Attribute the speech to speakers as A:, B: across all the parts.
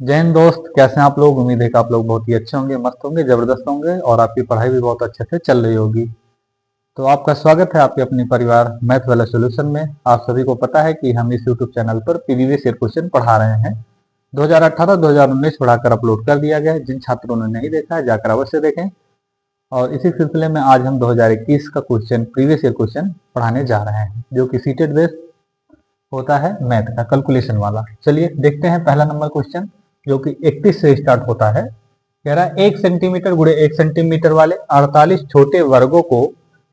A: जय हिंद दोस्त, कैसे हैं आप लोग। उम्मीद है कि आप लोग बहुत ही अच्छे होंगे, मस्त होंगे, जबरदस्त होंगे और आपकी पढ़ाई भी बहुत अच्छे से चल रही होगी। तो आपका स्वागत है आपके अपने परिवार मैथ वाला सॉल्यूशन में। आप सभी को पता है कि हम इस यूट्यूब चैनल पर प्रीवियस ईयर क्वेश्चन पढ़ा रहे हैं। 2018-2019 पढ़ाकर अपलोड कर दिया गया है। जिन छात्रों ने नहीं देखा है जाकर अवश्य देखें। और इसी सिलसिले में आज हम 2021 का क्वेश्चन, प्रीवियस ईयर क्वेश्चन पढ़ाने जा रहे हैं, जो कि सीटेड बेस्ड होता है, मैथ का कैलकुलेशन वाला। चलिए देखते हैं पहला नंबर क्वेश्चन, जो कि 31 से स्टार्ट होता है। कह रहा है 1 सेंटीमीटर गुणे 1 सेंटीमीटर वाले 48 छोटे वर्गों को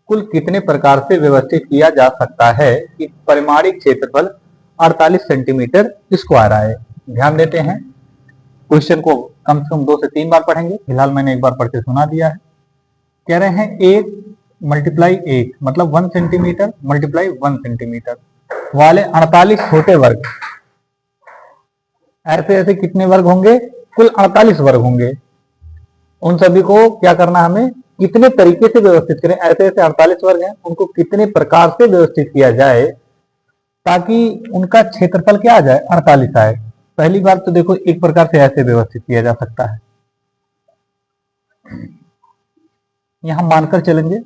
A: कुल कितने प्रकार से व्यवस्थित किया जा सकता है कि परिमाणिक क्षेत्रफल 48 सेंटीमीटर स्क्वायर आए। ध्यान देते हैं, क्वेश्चन को कम से कम 2 से 3 बार पढ़ेंगे। फिलहाल मैंने एक बार पढ़ के सुना दिया है। कह रहे हैं 1 मल्टीप्लाई 1 मतलब 1 सेंटीमीटर मल्टीप्लाई 1 सेंटीमीटर वाले 48 छोटे वर्ग। ऐसे ऐसे कितने वर्ग होंगे? कुल 48 वर्ग होंगे। उन सभी को क्या करना, हमें कितने तरीके से व्यवस्थित करें। ऐसे ऐसे 48 वर्ग हैं, उनको कितने प्रकार से व्यवस्थित किया जाए ताकि उनका क्षेत्रफल क्या आ जाए, 48 आए। पहली बार तो देखो, एक प्रकार से ऐसे व्यवस्थित किया जा सकता है। यहां मानकर चलेंगे,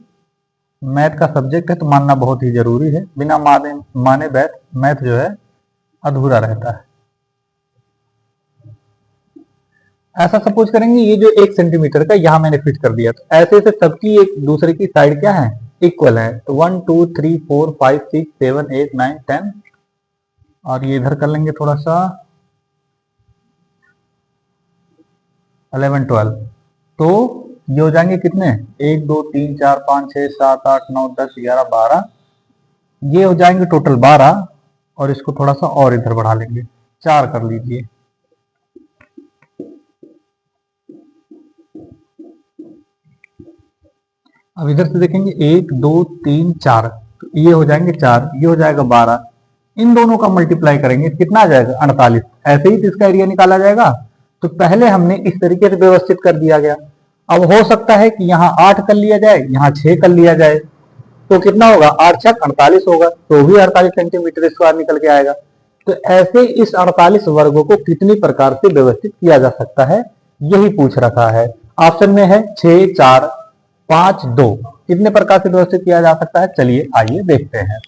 A: मैथ का सब्जेक्ट है तो मानना बहुत ही जरूरी है। बिना माने मैथ जो है अधूरा रहता है। ऐसा सपोज करेंगे, ये जो 1 सेंटीमीटर का यहां मैंने फिट कर दिया, तो ऐसे से सबकी एक दूसरे की साइड क्या है, इक्वल है। तो 1 2 3 4 5 6 7 8 9 10, और ये इधर कर लेंगे थोड़ा सा 11 12। तो ये हो जाएंगे कितने, 1 2 3 4 5 6 7 8 9 10 11 12। ये हो जाएंगे टोटल 12, और इसको थोड़ा सा और इधर बढ़ा लेंगे, 4 कर लीजिए। अब इधर से देखेंगे 1 2 3 4, तो ये हो जाएंगे 4, ये हो जाएगा 12। इन दोनों का मल्टीप्लाई करेंगे, कितना आ जाएगा, 48। ऐसे ही तो इसका एरिया निकाला जाएगा। तो पहले हमने इस तरीके से व्यवस्थित कर दिया गया। अब हो सकता है कि यहाँ 8 कर लिया जाए, यहाँ 6 कर लिया जाए, तो कितना होगा, 8 6 48 होगा, तो भी 48 सेंटीमीटर स्क्वायर निकल के आएगा। तो ऐसे इस 48 वर्गों को कितनी प्रकार से व्यवस्थित किया जा सकता है, यही पूछ रखा है। ऑप्शन में है 6 4 5 2, कितने प्रकार से व्यवस्थित किया जा सकता है। चलिए आइए देखते हैं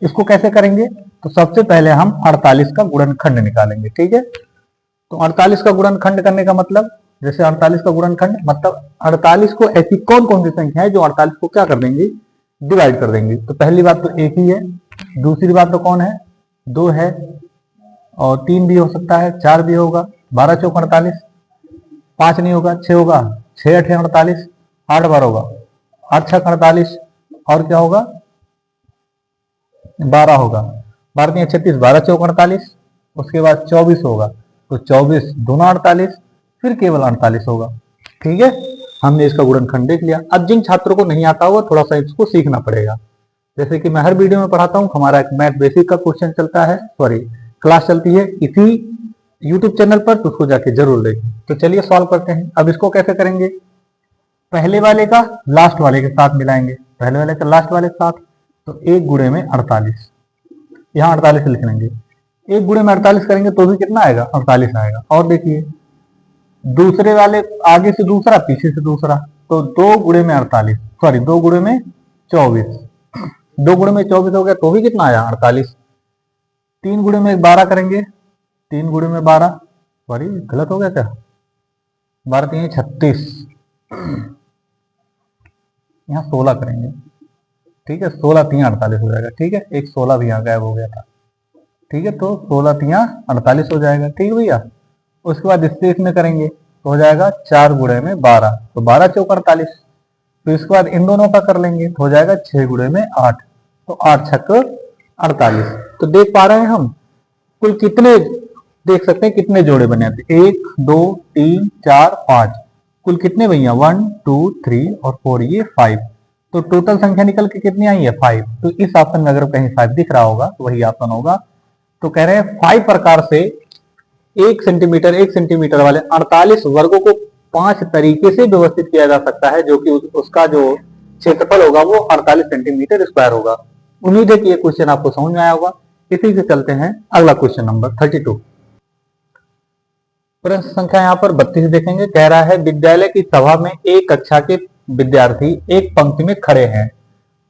A: इसको कैसे करेंगे। तो सबसे पहले हम 48 का गुणनखंड निकालेंगे, ठीक है। तो 48 का गुणनखंड करने का मतलब, जैसे 48 का गुणनखंड मतलब 48 को ऐसी कौन कौन सी संख्या है जो 48 को क्या कर देंगे, डिवाइड कर देंगे। तो पहली बात तो एक ही है, दूसरी बात तो कौन है, 2 है, और 3 भी हो सकता है, 4 भी होगा, 12 चौक 48, 5 नहीं होगा, 6 होगा, 6 8 48, 8 बार होगा, 8 6 48, और क्या होगा, 12 होगा, 12 3 36, 12 चौक 48, उसके बाद 24 होगा, तो 24 दोनों 48, फिर केवल 48 होगा, ठीक है। हमने इसका गुणनखंड देख लिया। अब जिन छात्रों को नहीं आता होगा, थोड़ा सा इसको सीखना पड़ेगा। जैसे कि मैं हर वीडियो में पढ़ाता हूँ, हमारा एक मैथ बेसिक का क्वेश्चन चलता है, सॉरी क्लास चलती है इसी यूट्यूब चैनल पर, तो उसको जाके जरूर देखें। तो चलिए सॉल्व करते हैं। अब इसको कैसे करेंगे, पहले वाले का लास्ट वाले के साथ मिलाएंगे, पहले वाले का लास्ट वाले के साथ। तो 1 गुणे में 48, यहाँ 48 लिख लेंगे। 1 गुणे में 48 करेंगे तो भी कितना आएगा, 48 आएगा। और देखिए दूसरे वाले, आगे से दूसरा पीछे से दूसरा, तो 2 गुणे में 48, सॉरी 2 गुणे में 24, 2 गुणे में 24 हो गया, तो भी कितना आया, 48। 3 गुणे में 12 करेंगे, 3 गुणे में 12, सॉरी गलत हो गया क्या, 12 3 36, यहाँ 16 करेंगे, ठीक है। 16 3 48 हो जाएगा, ठीक है। एक 16 भी यहाँ गायब हो गया था, ठीक है। तो 16 3 48 हो जाएगा, ठीक है भैया। उसके बाद इससे इसमें करेंगे तो हो जाएगा 4 गुणे में 12, तो 12 चौक 48। तो इसके बाद इन दोनों का कर लेंगे तो हो जाएगा 6 गुणे में 8, तो 8 छक 48। तो देख पा रहे हैं हम कुल कितने, देख सकते हैं कितने जोड़े बने हैं, 1 2 3 4 5, कुल कितने भैया, 1 2 3 और 4, ये 5। तो टोटल संख्या निकल के कितनी आई है, 5। तो इस ऑप्शन में अगर कहीं 5 दिख रहा होगा तो वही ऑप्शन होगा। तो कह रहे हैं 5 प्रकार से 1 सेंटीमीटर वाले 48 वर्गों को 5 तरीके से व्यवस्थित किया जा सकता है, जो कि उसका जो क्षेत्रफल होगा वो 48 सेंटीमीटर स्क्वायर होगा। उम्मीद है कि ये क्वेश्चन आपको समझ में आया होगा। इसी से चलते हैं अगला क्वेश्चन नंबर 32। प्रश्न संख्या यहाँ पर 32 देखेंगे। कह रहा है विद्यालय की सभा में एक कक्षा के विद्यार्थी एक पंक्ति में खड़े हैं,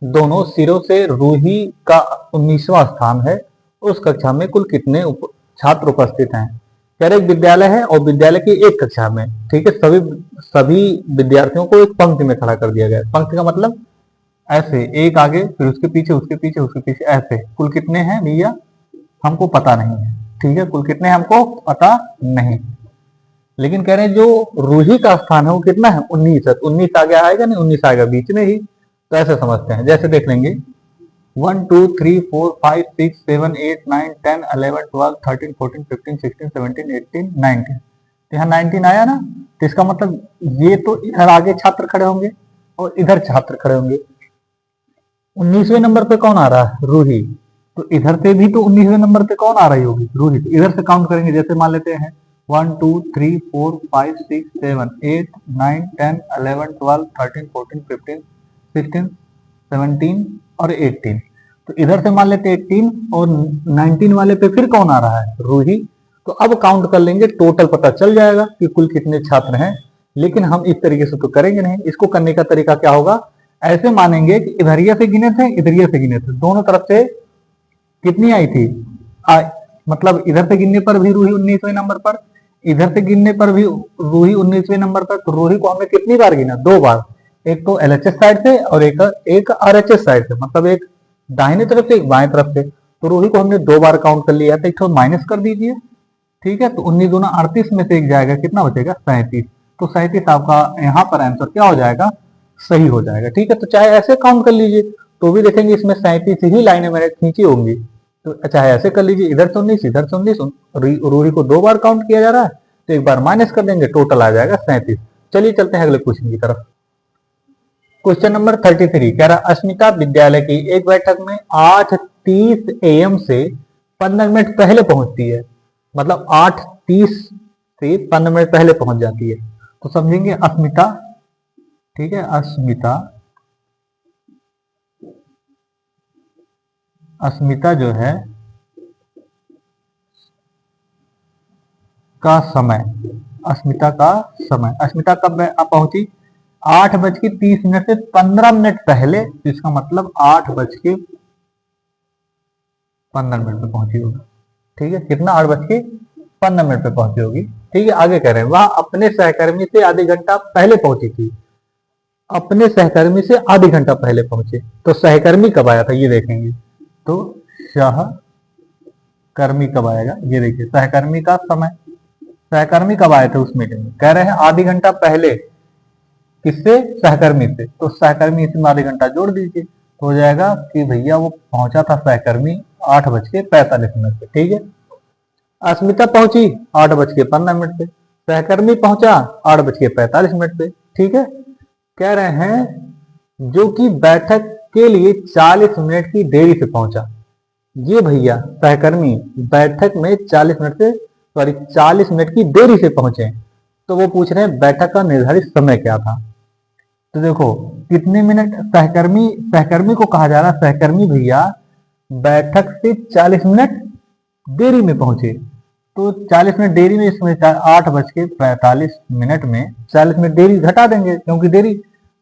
A: दोनों सिरों से रूही का 19वां स्थान है। उस कक्षा में कुल कितने छात्र उपस्थित हैं? कह रहे विद्यालय है और विद्यालय की एक कक्षा में, ठीक है, सभी विद्यार्थियों को एक पंक्ति में खड़ा कर दिया गया। पंक्ति का मतलब ऐसे, एक आगे फिर उसके पीछे उसके पीछे उसके पीछे, ऐसे। कुल कितने हैं भैया हमको पता नहीं है, ठीक है, कुल कितने हमको पता नहीं। लेकिन कह रहे हैं जो रूही का स्थान है वो कितना है? 19 है। 19 आगे आएगा नहीं, 19 आएगा बीच में ही, तो ऐसे समझते हैं। जैसे देख लेंगे 1 2 3 4 5 6 7 8 9 10 11 12 13 14 15 16 17 18 19, तो यहाँ 19 आया ना, तो इसका मतलब ये तो इधर आगे छात्र खड़े होंगे और इधर छात्र खड़े होंगे। 19वें नंबर पे कौन आ रहा है? रूही। तो इधर से भी तो 19वें नंबर पे कौन आ रही होगी? रूही। तो इधर से काउंट करेंगे, जैसे मान लेते हैं 1 2 3 4 5 6 7 8 9 10 11 12 13 14 15 16 17 और 18, तो इधर से मान लेते 18 और 19 वाले पे फिर कौन आ रहा है? रूही। तो अब काउंट कर लेंगे, टोटल पता चल जाएगा कि कुल कितने छात्र हैं। लेकिन हम इस तरीके से तो करेंगे नहीं। इसको करने का तरीका क्या होगा? ऐसे मानेंगे कि इधरिया से गिने थे, इधरिया से गिने थे, दोनों तरफ से कितनी आई थी? मतलब इधर से गिनने पर भी रूही 19वें नंबर पर, इधर से गिनने पर भी रूही 19वें नंबर पर। तो रूही को हमने कितनी बार गिना? 2 बार, एक तो एलएचएस साइड से और एक आरएचएस साइड से, मतलब एक दाहिने तरफ से एक बाएं तरफ से। तो रूही को हमने 2 बार काउंट कर लिया, तो एक तो माइनस कर दीजिए, ठीक है। तो 19 दूना 38 में से एक जाएगा, कितना बचेगा? 37। तो 37 आपका यहाँ पर आंसर क्या हो जाएगा? सही हो जाएगा, ठीक है। तो चाहे ऐसे काउंट कर लीजिए तो भी देखेंगे इसमें 37 ही लाइनें मैंने खींची होंगी। तो चाहे ऐसे कर लीजिए, इधर से 19 इधर से 19, रूही को 2 बार काउंट किया जा रहा है, तो एक बार माइनस कर देंगे, टोटल आ जाएगा 37। चलिए चलते हैं अगले क्वेश्चन की तरफ। क्वेश्चन नंबर 33 कह रहा अस्मिता विद्यालय की एक बैठक में 8:30 AM से 15 मिनट पहले पहुंचती है, मतलब 8:30 से 15 मिनट पहले पहुंच जाती है। तो समझेंगे अस्मिता, ठीक है, अस्मिता जो है का समय, अस्मिता कब पहुंची? 8:30 से 15 मिनट पहले, तो इसका मतलब 8:15 पे पहुंची होगी, ठीक है। कितना? 8:15 पे पहुंची होगी, ठीक है। आगे कह रहे हैं वह अपने सहकर्मी से आधे घंटा पहले पहुंची थी, अपने सहकर्मी से आधे घंटा पहले पहुंचे। तो सहकर्मी कब आया था ये देखेंगे, तो सहकर्मी कब आएगा ये देखिए, सहकर्मी का समय, सहकर्मी कब आए थे उस मीटिंग में? कह रहे हैं आधे घंटा पहले। किससे? सहकर्मी से। तो सहकर्मी इसमें आधे घंटा जोड़ दीजिए, तो हो जाएगा कि भैया वो पहुंचा था सहकर्मी 8:45 पे, ठीक है। अस्मिता पहुंची 8:15 पे, सहकर्मी पहुंचा 8:45 पे, ठीक है। कह रहे हैं जो कि बैठक के लिए 40 मिनट की देरी से पहुंचा। ये भैया सहकर्मी बैठक में 40 मिनट की देरी से पहुंचे। तो वो पूछ रहे हैं बैठक का निर्धारित समय क्या था। तो देखो कितने मिनट, सहकर्मी को कहा जा रहा है सहकर्मी भैया बैठक से 40 मिनट देरी में पहुंचे। तो 40 मिनट देरी में, इसमें 8:45 में 40 मिनट देरी घटा देंगे, क्योंकि देरी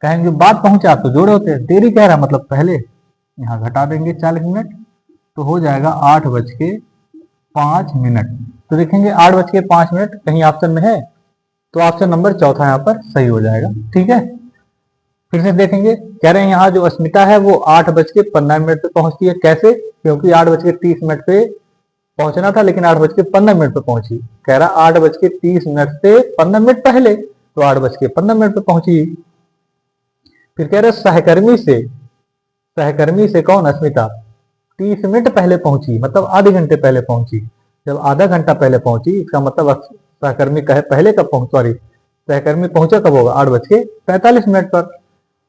A: कहेंगे बाद पहुंचा तो जोड़े होते हैं, देरी कह रहा मतलब पहले, यहाँ घटा देंगे 40 मिनट, तो हो जाएगा 8:05। तो देखेंगे 8:05 कहीं ऑप्शन में है, तो ऑप्शन नंबर चौथा यहाँ पर सही हो जाएगा, ठीक है। फिर से देखेंगे, कह रहे हैं यहाँ जो अस्मिता है वो 8:15 पे पहुंचती है। कैसे? क्योंकि 8:30 पे पहुंचना था, लेकिन 8:15 पे पहुंची। कह रहा 8:30 से 15 मिनट पहले, तो 8:15 पे पहुंची। फिर कह रहे सहकर्मी से कौन? अस्मिता 30 मिनट पहले पहुंची, मतलब आधे घंटे पहले पहुंची। जब आधा घंटा पहले पहुंची, इसका मतलब सहकर्मी कहे पहले कब सहकर्मी पहुंचा कब होगा? 8:45 पर,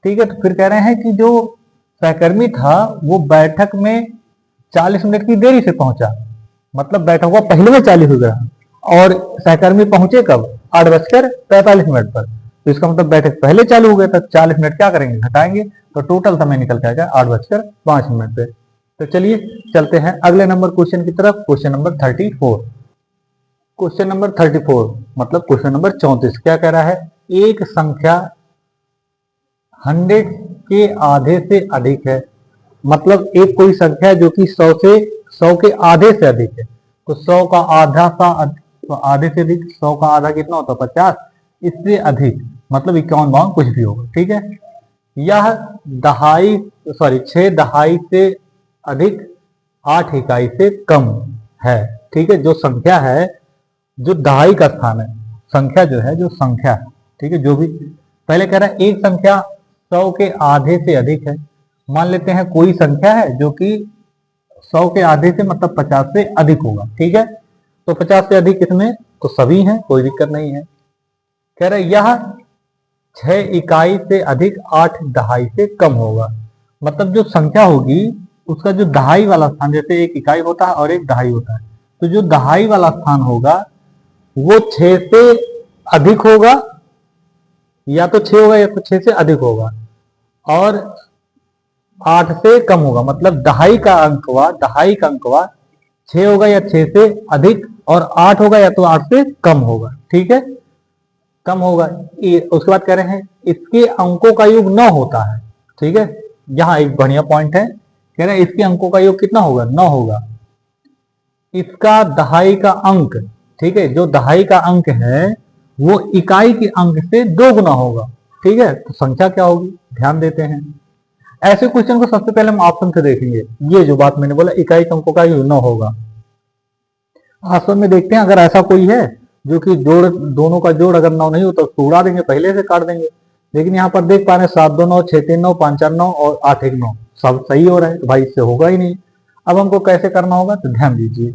A: ठीक है। तो फिर कह रहे हैं कि जो सहकर्मी था वो बैठक में 40 मिनट की देरी से पहुंचा, मतलब बैठक हुआ पहले में 40 हो गया, और सहकर्मी पहुंचे कब? 8:45 पर। तो इसका मतलब बैठक पहले चालू हो गया था, 40 मिनट क्या करेंगे? घटाएंगे, तो टोटल समय निकल के आ जाए 8:05 पे। तो चलिए चलते हैं अगले नंबर क्वेश्चन की तरफ, क्वेश्चन नंबर 34। क्वेश्चन नंबर 34 मतलब क्वेश्चन नंबर 34 क्या कह रहा है, एक संख्या 100 के आधे से अधिक है। मतलब एक कोई संख्या जो कि 100 के आधे से अधिक है, तो 100 का आधा तो आधे से अधिक, 100 का आधा कितना होता है 50, इससे अधिक मतलब 51 52 कुछ भी होगा, ठीक है। यह दहाई 6 दहाई से अधिक 8 इकाई से कम है, ठीक है। जो संख्या है, जो दहाई का स्थान है, संख्या जो है, जो संख्या, ठीक है, जो भी पहले कह रहा है एक संख्या 100 के आधे से अधिक है। मान लेते हैं कोई संख्या है जो कि 100 के आधे से मतलब 50 से अधिक होगा, ठीक है। तो 50 से अधिक कितने, तो सभी हैं, कोई दिक्कत नहीं है। कह रहे यह 6 इकाई से अधिक 8 दहाई से कम होगा। मतलब जो संख्या होगी उसका जो दहाई वाला स्थान, जैसे एक इकाई होता है और एक दहाई होता है, तो जो दहाई वाला स्थान होगा वो 6 से अधिक होगा, या तो 6 होगा या तो 6 से अधिक होगा, और 8 से कम होगा। मतलब दहाई का अंकवा 6 होगा या 6 से अधिक, और 8 होगा या तो 8 से कम होगा, ठीक है, कम होगा। उसके बाद कह रहे हैं इसके अंकों का योग 9 होता है, ठीक है। यहां एक बढ़िया पॉइंट है, कह रहे हैं इसके अंकों का योग कितना होगा, 9 होगा। इसका दहाई का अंक, ठीक है, जो दहाई का अंक है वो इकाई के अंक से 2 गुना होगा, ठीक है। तो संख्या क्या होगी, ध्यान देते हैं। ऐसे क्वेश्चन को सबसे पहले हम ऑप्शन से देखेंगे। ये जो बात मैंने बोला इकाई के अंकों का योग 9 होगा, वास्तव में देखते हैं अगर ऐसा कोई है जो कि जोड़, दोनों का जोड़ अगर 9 नहीं होता तो उड़ा देंगे, पहले से काट देंगे। लेकिन यहाँ पर देख पा रहे हैं 7 2 9, 6 3 9, 5 4 9 और 8 1 9, सब सही हो रहा है, तो भाई इससे होगा ही नहीं। अब हमको कैसे करना होगा, तो ध्यान दीजिए।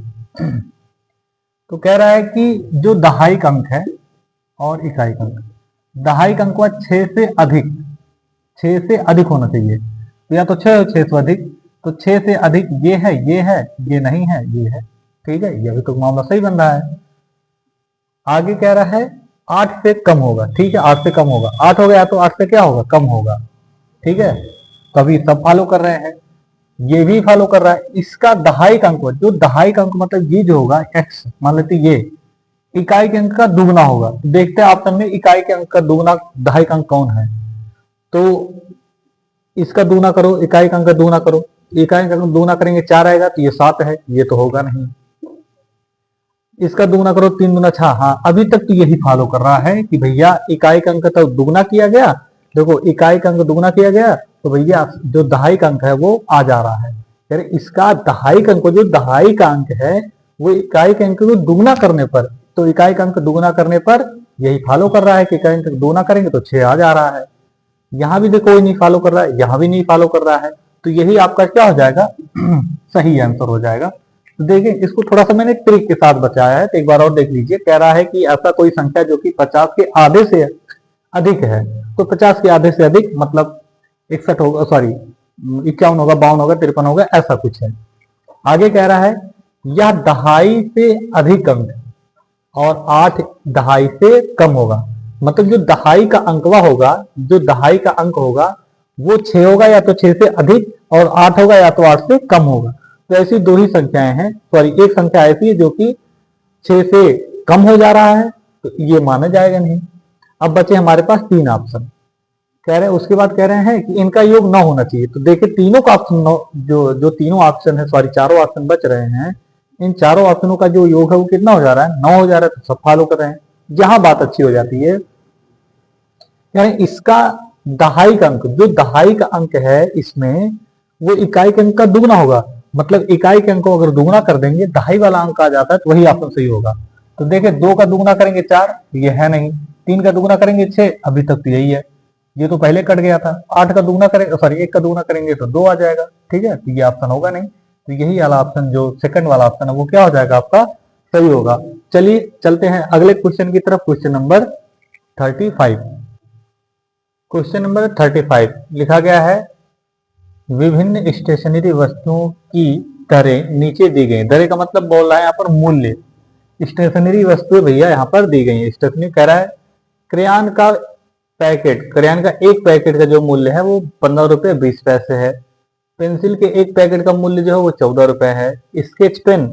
A: तो कह रहा है कि जो दहाई का अंक है और इकाई का अंक, दहाई का अंक 6 से अधिक, 6 से अधिक होना चाहिए, तो या तो 6 हो 6 से अधिक, तो 6 से अधिक ये है, ये नहीं है, ये है, ठीक है। ये भी तो मामला सही बन रहा है। आगे कह रहा है 8 से कम होगा, ठीक है, 8 से कम होगा, 8 हो गया तो 8 से क्या होगा, कम होगा, ठीक है। तो अभी सब फॉलो कर रहे हैं, ये भी फॉलो कर रहा है। इसका दहाई का अंक, जो दहाई का अंक मतलब ये जो होगा x, मान लेते ये इकाई के अंक का दुगना होगा। तो देखते हैं ऑप्शन में इकाई के अंक का दुगना दहाई का अंक कौन है, तो इसका दुगना करो, इकाई का अंक का दुगना करो, इकाई का अंक दुगना करेंगे 4 आएगा, तो ये 7 है, ये तो होगा नहीं। इसका दुगना करो 3 दूना 6, हाँ अभी तक तो यही फॉलो कर रहा है कि भैया इकाई का अंक तो दुगना किया गया, देखो इकाई का अंक दुगना किया गया, तो भैया जो दहाई का अंक है वो आ जा रहा है। यानी इसका दहाई का अंक, जो दहाई का अंक है वो इकाई के अंक को दुगना करने पर, तो इकाई का अंक दुगना करने पर यही फॉलो कर रहा है कि इकाई अंक दुगना करेंगे तो 6 आ जा रहा है। यहां भी देखो कोई नहीं फॉलो कर रहा है, यहां भी नहीं फॉलो कर रहा है, तो यही आपका क्या हो जाएगा, सही आंसर हो जाएगा। तो देखिए इसको थोड़ा सा मैंने ट्रिक के साथ बचाया है, तो एक बार और देख लीजिए। कह रहा है कि ऐसा कोई संख्या जो कि 50 के आधे से अधिक है, तो 50 के आधे से अधिक मतलब 61 होगा, सॉरी 51 होगा, 52 होगा, 53 होगा, ऐसा कुछ है। आगे कह रहा है यह दहाई से अधिक अंक और 8 दहाई से कम होगा। मतलब जो दहाई का अंकवा होगा, जो दहाई का अंक होगा वो 6 होगा या तो 6 से अधिक, और 8 होगा या तो 8 से कम होगा। तो ऐसी दो ही संख्याएं हैं, सॉरी एक संख्या ऐसी है जो कि 6 से कम हो जा रहा है, तो ये माना जाएगा नहीं। अब बचे हमारे पास 3 ऑप्शन। कह रहे हैं उसके बाद कह रहे हैं कि इनका योग 9 होना चाहिए। तो देखिए तीनों का ऑप्शन 9, जो तीनों ऑप्शन है, सॉरी चारों ऑप्शन बच रहे हैं, इन चारों ऑप्शनों का जो योग है वो कितना हो जा रहा है, 9 हो जा रहा है। तो सब फॉलो कर रहे हैं। जहां बात अच्छी हो जाती है, यानी इसका दहाई का अंक, जो दहाई का अंक है इसमें वो इकाई के अंक का दुगना होगा। मतलब इकाई के अंक को अगर दुगना कर देंगे, दहाई वाला अंक आ जाता है, तो वही ऑप्शन सही होगा। तो देखिए 2 का दुगना करेंगे 4, ये है नहीं। 3 का दुगना करेंगे 6, अभी तक तो यही है, ये तो पहले कट गया था। 8 का दुगना करेंगे, सॉरी 1 का दुगना करेंगे तो 2 आ जाएगा, ठीक है। तो ये ऑप्शन होगा नहीं, तो यही वाला ऑप्शन, जो सेकंड वाला ऑप्शन है वो क्या हो जाएगा, आपका सही होगा। चलिए चलते हैं अगले क्वेश्चन की तरफ। Question number 35। क्वेश्चन नंबर 35 लिखा गया है विभिन्न स्टेशनरी वस्तुओं की दरें नीचे दी गई। दरें का मतलब बोल रहा है यहाँ पर मूल्य। स्टेशनरी वस्तुएं भैया यहाँ पर दी गई है। स्टेशनरी कह रहा है क्रेयॉन का पैकेट, क्रेयॉन का एक पैकेट का जो मूल्य है वो 15 रुपये 20 पैसे है। पेंसिल के एक पैकेट का मूल्य जो है वो 14 रुपए है। स्केच पेन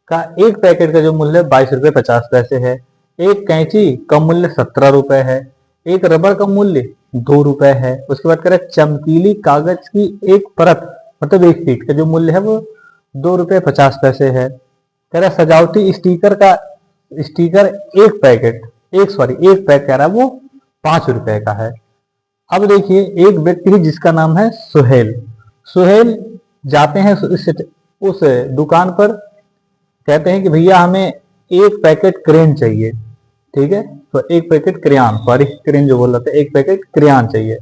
A: का एक पैकेट का जो मूल्य 22 रुपये 50 पैसे है। एक कैंची का मूल्य 17 रुपए है। एक रबड़ का मूल्य 2 रुपए है। उसके बाद कह रहा है चमकीली कागज की एक परत मतलब एक शीट का जो मूल्य है वो 2 रुपये 50 पैसे है। कह रहा है सजावटी स्टीकर एक पैक कह रहा है वो 5 रुपए का है। अब देखिए एक व्यक्ति है जिसका नाम है सुहेल। सुहेल जाते हैं उस दुकान पर, कहते हैं कि भैया हमें एक पैकेट क्रेन चाहिए। ठीक है, तो एक पैकेट क्रेयॉन, सॉरी क्रेन जो बोल रहा था, एक पैकेट क्रेयॉन चाहिए।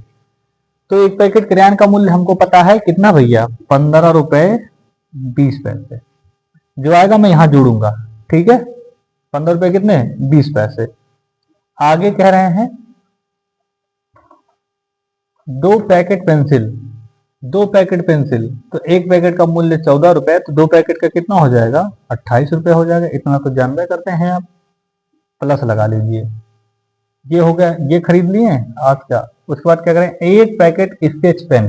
A: तो एक पैकेट क्रेयॉन का मूल्य हमको पता है कितना भैया, 15 रुपए 20 पैसे। जो आएगा मैं यहां जोड़ूंगा। ठीक है, 15 रुपए कितने 20 पैसे। आगे कह रहे हैं दो पैकेट पेंसिल, तो एक पैकेट का मूल्य 14 रुपए, तो दो पैकेट का कितना हो जाएगा 28 रुपए हो जाएगा। इतना तो जानबे करते हैं आप, प्लस लगा लीजिए। ये हो गया, ये खरीद लिए आज का। उसके बाद क्या करें, एक पैकेट स्केच पेन,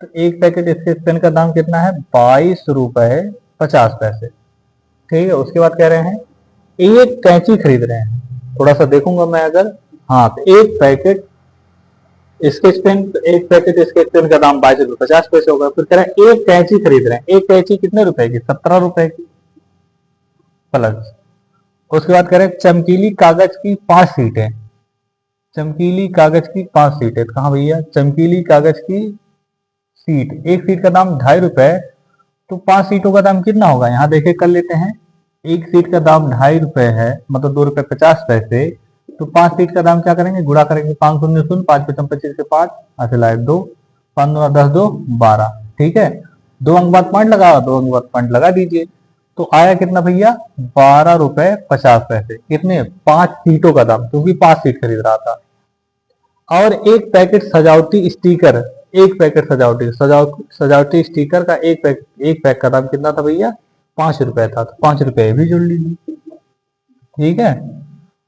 A: तो एक पैकेट स्केच पेन का दाम कितना है 22 रुपए 50 पैसे। ठीक है, उसके बाद कह रहे हैं एक कैंची खरीद रहे हैं। थोड़ा सा देखूंगा मैं अगर, हाँ तो एक पैकेट स्केच पेन का दाम 22 रुपए 50 पैसे होगा। फिर कह रहे हैं एक कैंची खरीद रहे हैं। एक कैंची कितने रुपए की 17 रुपए की प्लस। उसके बाद कह रहे हैं चमकीली कागज की 5 सीटें, तो कहाँ भैया चमकीली कागज की सीट, एक सीट का दाम 2.5 रुपए, तो 5 सीटों का दाम कितना होगा यहाँ देखे कर लेते हैं। एक सीट का दाम 2.5 रुपए है, मतलब 2 रुपए 50 पैसे। तो 5 सीट का दाम क्या करेंगे, गुणा करेंगे, 5 शून्य शून्य, 5 पचम 25 से 5 ऐसे लाए 2, 5 दूना 10 2 12। ठीक है, 2 अंक बाद पॉइंट लगा, 2 अंक बाद पॉइंट लगा दीजिए। तो आया कितना भैया 12 रुपए 50 पैसे। कितने 5 सीटों का दाम, क्योंकि 5 सीट खरीद रहा था। और एक पैकेट सजावटी स्टीकर, सजावटी स्टीकर का एक पैक का दाम कितना था भैया 5 रुपए था, तो 5 रुपए भी जोड़ लीजिए। ठीक है,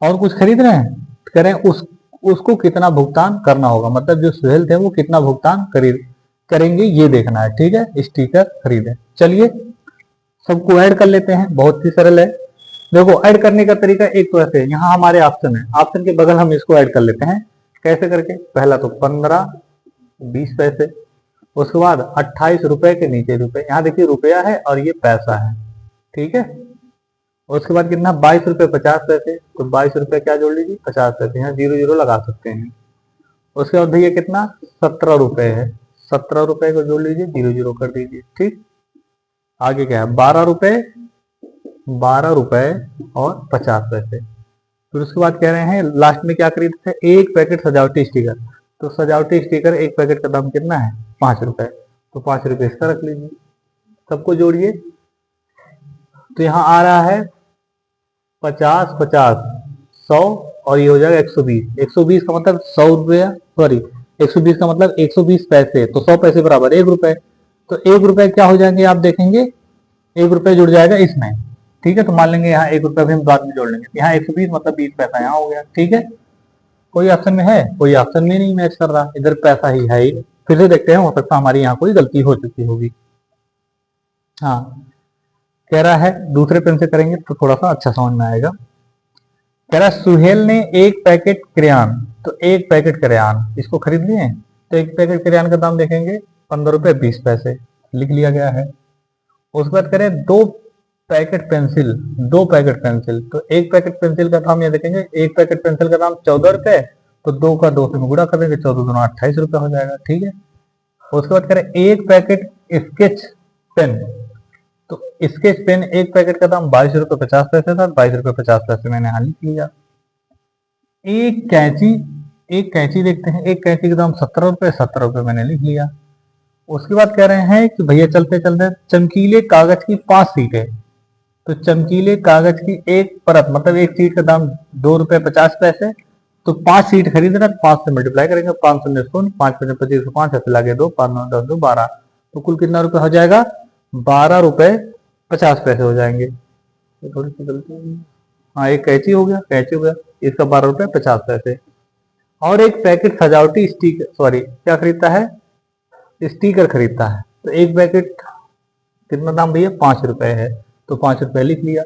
A: और कुछ खरीद रहे हैं, करें उसको कितना भुगतान करना होगा, मतलब जो सुहेल थे वो कितना भुगतान करेंगे ये देखना है। ठीक है, स्टीकर खरीदे। चलिए सबको ऐड कर लेते हैं, बहुत ही सरल है। देखो ऐड करने का तरीका एक तो ऐसे है, यहाँ हमारे ऑप्शन है, ऑप्शन के बगल हम इसको ऐड कर लेते हैं। कैसे करके, पहला तो 15 20 पैसे, उसके बाद 28 रुपए के नीचे रुपए, यहाँ देखिए रुपया है और ये पैसा है। ठीक है, उसके बाद कितना 22 रुपए 50 पैसे, तो 22 रुपए क्या जोड़ लीजिए 50 पैसे, यहाँ 0 0 लगा सकते हैं। उसके बाद भैया कितना 17 रुपए है, 17 रुपए को जोड़ लीजिए, 0 0 कर दीजिए। ठीक, आगे क्या है 12 रुपए और 50 पैसे। फिर उसके बाद कह रहे हैं लास्ट में क्या खरीदते थे, एक पैकेट सजावटी स्टिकर, तो सजावटी स्टिकर एक पैकेट का दाम कितना है 5 रुपए, तो 5 रुपए इसका रख लीजिए। सबको जोड़िए, तो यहाँ आ रहा है 50 50 100 और ये हो जाएगा 120। 120 का मतलब 100 रुपया, सॉरी 120 का मतलब 120 पैसे, तो 100 पैसे बराबर 1 रुपए। तो 1 रुपए क्या हो जाएंगे आप देखेंगे, 1 रुपए जुड़ जाएगा इसमें। ठीक है, तो मान लेंगे यहाँ 1 रुपए भी हम बाद में जोड़ लेंगे, यहाँ 120 मतलब 20 पैसा यहाँ हो गया। ठीक है, कोई ऑप्शन में है, कोई ऑप्शन में नहीं मैच कर रहा, इधर पैसा ही है ही। फिर से देखते हैं, हो सकता हमारी यहाँ कोई गलती हो चुकी होगी। हाँ, कह रहा है दूसरे पेन से करेंगे तो थोड़ा सा अच्छा समझ में आएगा। कह रहा है सुहेल ने एक पैकेट क्रेयॉन, तो एक पैकेट क्रेयॉन इसको खरीद लिए, तो एक पैकेट क्रेयॉन का दाम देखेंगे 15 रुपए 20 पैसे, लिख लिया गया है। उसके बाद करें दो पैकेट पेंसिल, तो एक पैकेट पेंसिल का दाम ये देखेंगे, एक पैकेट पेंसिल का दाम 14 रुपए, तो 2 का 2 से गुणा करेंगे, 14 दूना 28 रुपए हो जाएगा। ठीक है, उसके बाद करें एक पैकेट स्केच पेन, तो स्केच पेन एक पैकेट का दाम 22 रुपए 50 पैसे था, 22 रुपए 50 पैसे मैंने यहाँ लिख लिया। एक कैंची देखते हैं, एक कैंची का दाम 17 रुपए मैंने लिख लिया। उसके बाद कह रहे हैं कि भैया चलते चलते चमकीले कागज की 5 सीटें, तो चमकीले कागज की एक परत मतलब एक सीट का दाम 2 रुपए 50 पैसे, तो 5 सीट खरीद रहे, 5 से मल्टीप्लाई करेंगे, 5 शून्य शून्य, 5 पचम 25 से 5 ऐसे लागे 2, 5 9 10 2 12, तो कुल कितना रुपए हो जाएगा 12 रुपए 50 पैसे हो जाएंगे। तो थोड़ी सी गलती हुई, हाँ एक कैंची हो गया, इसका 12 रुपए 50 पैसे। और एक पैकेट सजावटी स्टिकर, सॉरी क्या खरीदता है, स्टिकर खरीदता है, तो एक पैकेट कितना दाम भैया? 5 रुपए है, तो 5 रुपए लिख लिया।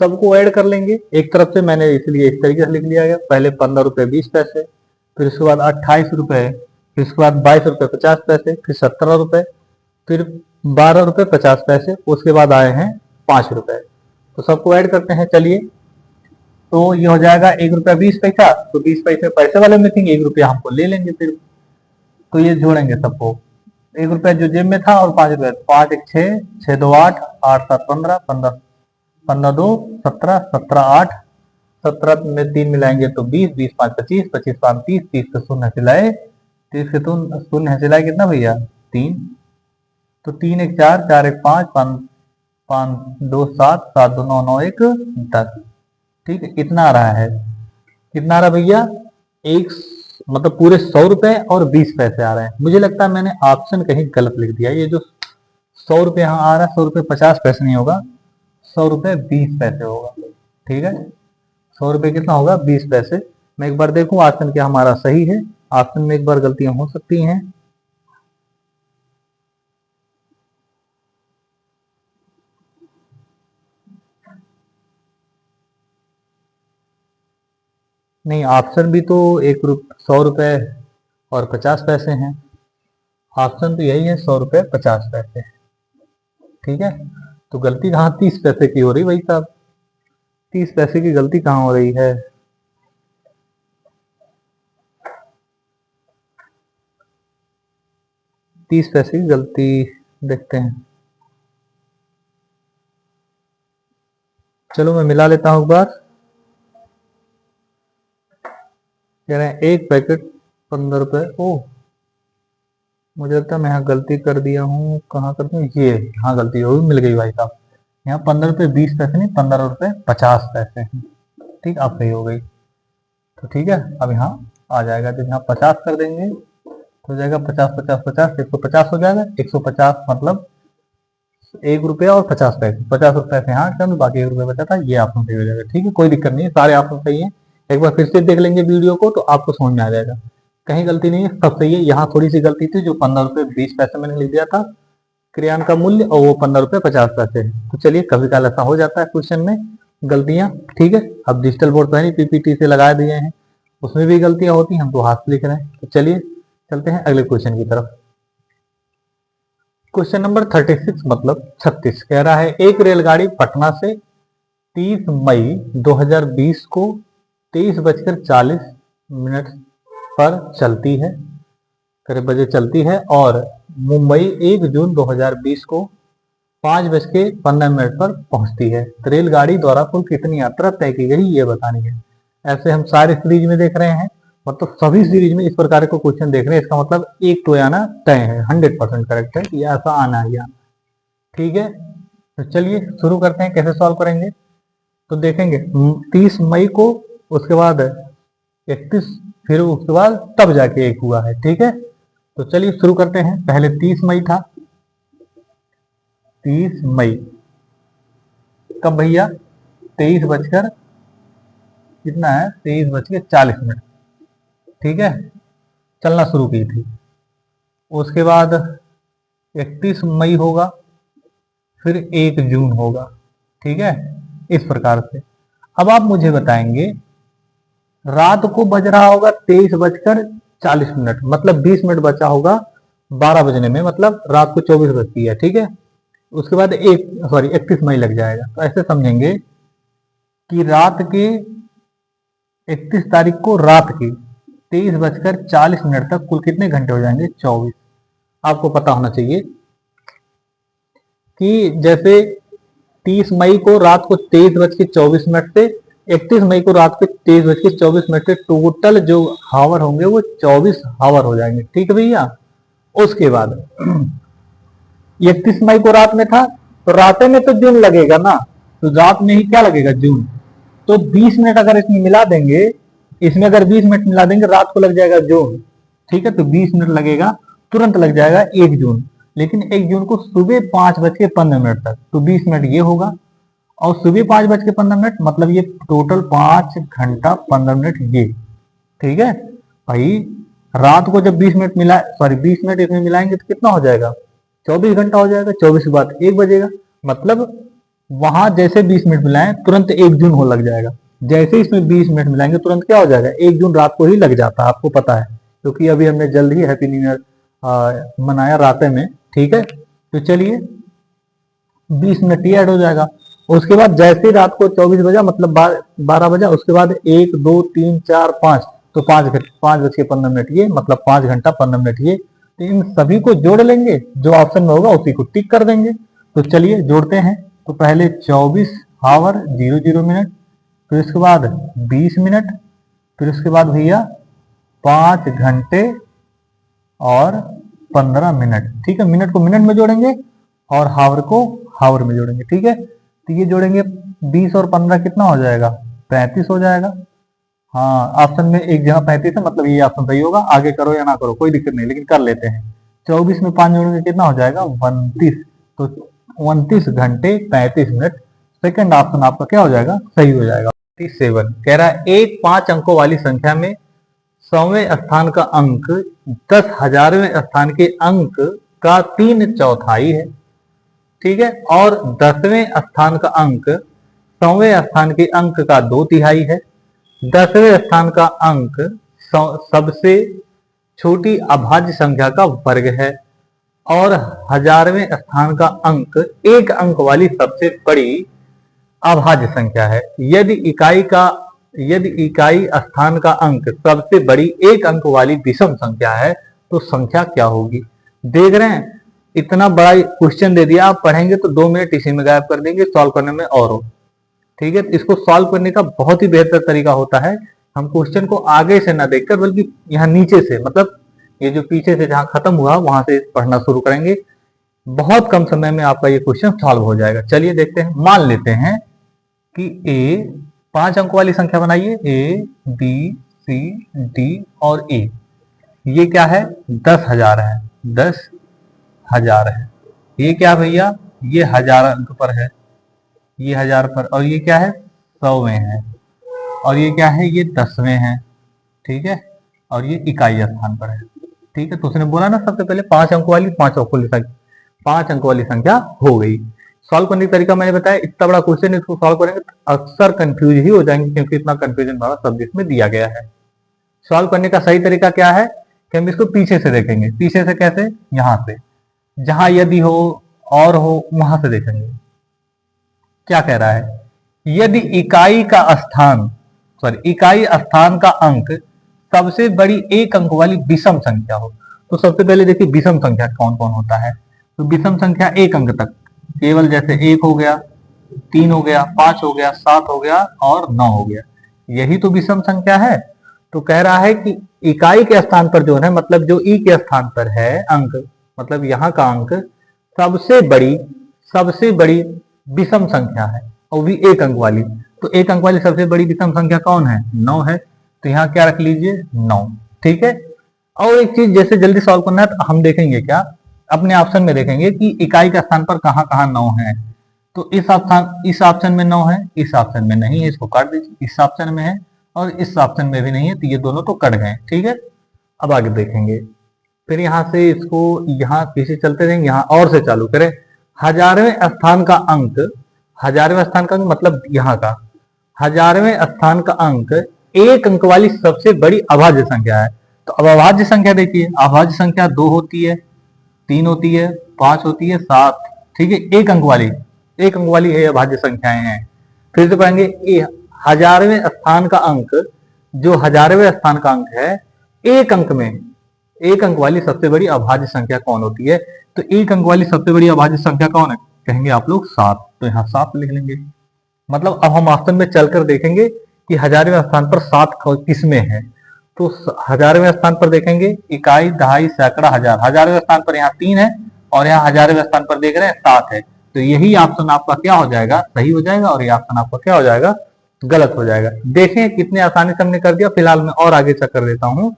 A: सबको ऐड कर लेंगे एक तरफ से, मैंने इसलिए इस तरीके से लिख लिया गया। पहले 15 रुपए 20 पैसे, फिर उसके बाद 28 रुपए, फिर उसके बाद 22 रुपए 50 पैसे, फिर 17 रुपए, फिर 12 रुपए 50 पैसे, उसके बाद आए हैं 5 रुपए। तो सबको ऐड करते हैं, चलिए। तो ये हो जाएगा 1 रुपया 20 पैसा, तो 20 पैसे पैसे वाले में लिखेंगे, 1 रुपया हमको ले लेंगे फिर। तो ये जोड़ेंगे सबको, 1 रुपया जो जेब में था और 5 रुपया, 5 एक 6, 6 2 8, 8 7 15, 15 15 2 17, 17 8, 17 में 3 मिलाएंगे तो 20, 20 5 25, 25 5 30, 30 से शून्य सिलाए, 30 से शून्य सिलाए कितना भैया? 3। तो 3 एक 4, 4 एक 5, 5 5 2 7, 7 2 9, 9 1 10। ठीक है, इतना आ रहा है। कितना आ रहा भैया? एक मतलब पूरे 100 रुपए और 20 पैसे आ रहे हैं। मुझे लगता है मैंने ऑप्शन कहीं गलत लिख दिया। ये जो 100 रुपए यहाँ आ रहा है, 100 रुपए 50 पैसे नहीं होगा, 100 रुपए 20 पैसे होगा। ठीक है, 100 रुपए कितना होगा? 20 पैसे। मैं एक बार देखूं ऑप्शन क्या हमारा सही है। ऑप्शन में एक बार गलतियां हो सकती हैं। नहीं, ऑप्शन भी तो 100 रुपए और 50 पैसे हैं। ऑप्शन तो यही है, 100 रुपए 50 पैसे। ठीक है, तो गलती कहाँ 30 पैसे की हो रही भाई साहब? 30 पैसे की गलती कहाँ हो रही है? तीस पैसे की गलती देखते हैं। चलो मैं मिला लेता हूं एक बार। कह रहे हैं एक पैकेट 15 रुपए। ओह, मुझे लगता है मैं यहाँ गलती कर दिया हूँ। कहाँ कर दूँ? ये हाँ गलती हो गई, मिल गई भाई साहब। यहाँ 15 रुपए 20 पैसे नहीं, 15 रुपए 50 पैसे हैं। ठीक, अब सही हो गई। तो ठीक है, अब यहाँ आ जाएगा। जब यहाँ 50 कर देंगे तो हो जाएगा 50 50 50, 150 हो जाएगा। 150 मतलब 1 रुपया और 50 पैसे, 50 रुपए से यहाँ कम, बाकी 1 रुपया बचा था। ये ऑप्शन सही हो जाएगा। ठीक है, कोई दिक्कत नहीं है, सारे ऑप्शन सही है। एक बार फिर से देख लेंगे वीडियो को तो आपको समझ में आ जाएगा, कहीं गलती नहीं है, सब सही है। यहाँ थोड़ी सी गलती थी, जो 15 रुपए 20 पैसे मैंने लिख दिया था क्रेयन का मूल्य, और वो 15 रुपए 50 पैसे है। तो चलिए, कभी काल ऐसा हो जाता है क्वेश्चन में गलतियां। ठीक है, अब डिजिटल बोर्ड तो है नहीं, पीपीटी से लगा दिए हैं, उसमें भी गलतियां होती हैं, हम तो हाथ से लिख रहे हैं। तो चलिए चलते हैं अगले क्वेश्चन की तरफ। क्वेश्चन नंबर 36 मतलब 36 कह रहा है, एक रेलगाड़ी पटना से 30 मई 2020 को 23:40 पर चलती है, करीब बजे चलती है, और मुंबई 1 जून 2020 को 5:15 पर पहुंचती है। तो रेलगाड़ी द्वारा कुल कितनी यात्रा तय की गई, ये बतानी है। ऐसे हम सारे सीरीज में देख रहे हैं, मतलब सभी सीरीज में इस प्रकार को क्वेश्चन देख रहे हैं। इसका मतलब एक तो आना तय है, 100% करेक्ट है कि ऐसा आना ही आना। ठीक है, तो चलिए शुरू करते हैं। कैसे सॉल्व करेंगे तो देखेंगे। 30 मई को, उसके बाद 31, फिर उसके बाद तब जाके एक हुआ है। ठीक है, तो चलिए शुरू करते हैं। पहले 30 मई था, 30 मई कब भैया? 23 बजकर कितना है? 23:40। ठीक है, चलना शुरू की थी। उसके बाद 31 मई होगा, फिर 1 जून होगा। ठीक है, इस प्रकार से। अब आप मुझे बताएंगे, रात को बज रहा होगा 23:40, मतलब 20 मिनट बचा होगा 12 बजने में, मतलब रात को 24 बजती है। ठीक है, उसके बाद 31 मई लग जाएगा। तो ऐसे समझेंगे कि रात के 31 तारीख को रात के 23:40 तक कुल कितने घंटे हो जाएंगे? 24। आपको पता होना चाहिए कि जैसे 30 मई को रात को 23:24 से 31 मई को रात के 23:24 से टोटल जो हावर होंगे वो 24 हावर हो जाएंगे। ठीक है भैया, उसके बाद 31 मई को रात में था, तो रात में तो जून लगेगा ना, तो रात में ही क्या लगेगा? जून। तो 20 मिनट अगर इसमें मिला देंगे, इसमें अगर 20 मिनट मिला देंगे, रात को लग जाएगा जून। ठीक है, तो 20 मिनट लगेगा, तुरंत लग जाएगा 1 जून। लेकिन 1 जून को सुबह 5:15 तक, तो 20 मिनट ये होगा, और सुबह 5:15 मतलब ये टोटल 5 घंटा 15 मिनट ये। ठीक है भाई, रात को जब 20 मिनट 20 मिनट इसमें मिलाएंगे तो कितना हो जाएगा? 24 घंटा हो जाएगा, 24 के बाद 1 बजेगा, मतलब वहां जैसे 20 मिनट मिलाएं तुरंत 1 जून हो लग जाएगा। जैसे इसमें 20 मिनट मिलाएंगे तुरंत क्या हो जाएगा, 1 जून रात को ही लग जाता है, आपको पता है, क्योंकि अभी हमने जल्द ही हैप्पी न्यू ईयर मनाया रात में। ठीक है, तो चलिए 20 मिनट ये ऐड हो जाएगा। उसके बाद जैसे ही रात को 24 बजा मतलब 12 बजा, उसके बाद 1 2 3 4 5, तो 5:15 ये मतलब 5 घंटा 15 मिनट ये। तो इन सभी को जोड़ लेंगे, जो ऑप्शन में होगा उसी को टिक कर देंगे। तो चलिए जोड़ते हैं। तो पहले 24 आवर 00 मिनट, फिर उसके बाद 20 मिनट, फिर उसके बाद भैया 5 घंटे और 15 मिनट। ठीक है, मिनट को मिनट में जोड़ेंगे और हावर को हावर में जोड़ेंगे। ठीक है, तो ये जोड़ेंगे 20 और 15 कितना हो जाएगा, 35 हो जाएगा। हाँ, ऑप्शन में एक जगह 35 है, मतलब ये ऑप्शन सही होगा। आगे करो या ना करो कोई दिक्कत नहीं, लेकिन कर लेते हैं। 24 में 5 जोड़ेंगे कितना हो जाएगा, 29। तो 29 घंटे 35 मिनट। सेकंड ऑप्शन आपका क्या हो जाएगा, सही हो जाएगा। 7 कह रहा है एक 5 अंकों वाली संख्या में 100वें स्थान का अंक 10,000वें स्थान के अंक का 3/4 है। ठीक है, और 10वें स्थान का अंक 100वें स्थान के अंक का 2/3 है। 10वें स्थान का अंक सबसे छोटी अभाज्य संख्या का वर्ग है, और 1000वें स्थान का अंक 1 अंक वाली सबसे बड़ी अभाज्य संख्या है। यदि इकाई स्थान का अंक सबसे बड़ी 1 अंक वाली विषम संख्या है तो संख्या क्या होगी। देख रहे हैं, इतना बड़ा क्वेश्चन दे दिया, आप पढ़ेंगे तो 2 मिनट इसी में गायब कर देंगे, सॉल्व करने में और हो। ठीक है, इसको सॉल्व करने का बहुत ही बेहतर तरीका होता है, हम क्वेश्चन को आगे से ना देखकर बल्कि यहाँ नीचे से, मतलब ये जो पीछे से जहां खत्म हुआ वहां से पढ़ना शुरू करेंगे। बहुत कम समय में आपका ये क्वेश्चन सॉल्व हो जाएगा। चलिए देखते हैं। मान लेते हैं कि ए 5 अंकों वाली संख्या बनाइए, ए बी सी डी और ए। ये क्या है, 10,000 है, 10,000 है। ये क्या भैया, ये 1000 अंक पर है, ये 1000 पर, और ये क्या है 100वें है, और ये क्या है, ये 10वें है। ठीक है, और ये इकाई स्थान पर है। ठीक है, तो उसने बोला ना सबसे पहले 5 अंकों वाली 5 अंकों वाली संख्या हो गई। सॉल्व करने का तरीका मैंने बताया, इतना बड़ा क्वेश्चन इसको सॉल्व करेंगे तो अक्सर कंफ्यूज ही हो जाएंगे, क्योंकि इतना कंफ्यूजन वाला सब्जेक्ट में दिया गया है। सॉल्व करने का सही तरीका क्या है कि हम इसको पीछे से देखेंगे। पीछे से कैसे, यहां से, जहां यदि हो और हो वहां से देखेंगे। क्या कह रहा है, यदि इकाई स्थान का अंक सबसे बड़ी 1 अंक वाली विषम संख्या हो। तो सबसे पहले देखिए विषम संख्या कौन कौन होता है। तो विषम संख्या 1 अंक तक केवल, जैसे 1 हो गया, 3 हो गया, 5 हो गया, 7 हो गया और 9 हो गया, यही तो विषम संख्या है। तो कह रहा है कि इकाई के स्थान पर जो है, मतलब जो ई के स्थान पर है अंक, मतलब यहाँ का अंक सबसे बड़ी विषम संख्या है, और भी 1 अंक वाली। तो 1 अंक वाली सबसे बड़ी विषम संख्या कौन है, 9 है। तो यहाँ क्या रख लीजिए, 9। ठीक है, और एक चीज जैसे जल्दी सॉल्व करना है तो हम देखेंगे क्या, अपने ऑप्शन में देखेंगे कि इकाई का स्थान पर कहाँ कहाँ 9 है। तो इस ऑप्शन में 9 है, इस ऑप्शन में नहीं है, इसको काट दीजिए। इस ऑप्शन में है और इस ऑप्शन में भी नहीं है, तो ये दोनों तो कट गए। ठीक है, अब आगे देखेंगे। फिर यहाँ से इसको यहाँ पीछे चलते रहेंगे, यहाँ और से चालू करें। 1000वें स्थान का अंक, 1000वें स्थान का अंक मतलब यहाँ का 1000वें स्थान का अंक 1 अंक वाली सबसे बड़ी अभाज्य संख्या है। तो अब अभाज्य संख्या देखिए, अभाज्य संख्या 2 होती है, 3 होती है, 5 होती है, 7। ठीक है, 1 अंक वाली है अभाज्य संख्याएं हैं। फिर से पढ़ेंगे, 1000वें स्थान का अंक, जो 1000वें स्थान का अंक है 1 अंक में, 1 अंक वाली सबसे बड़ी अभाज्य संख्या कौन होती है। तो 1 अंक वाली सबसे बड़ी अभाज्य संख्या कौन है, कहेंगे आप लोग 7। तो यहाँ 7 लिख लेंगे। मतलब अब हम ऑप्शन में चलकर देखेंगे कि 1000वें स्थान पर 7 किस में है। तो 1000वें स्थान पर देखेंगे, इकाई, दहाई, सैकड़ा, हजार। 1000वें स्थान पर यहाँ 3 है और यहाँ 1000वें स्थान पर देख रहे हैं 7 है। तो यही ऑप्शन आपका क्या हो जाएगा, सही हो जाएगा, और ये ऑप्शन आपका क्या हो जाएगा, गलत हो जाएगा। देखें कितने आसानी से हमने कर दिया। फिलहाल मैं और आगे चेक कर देता हूं,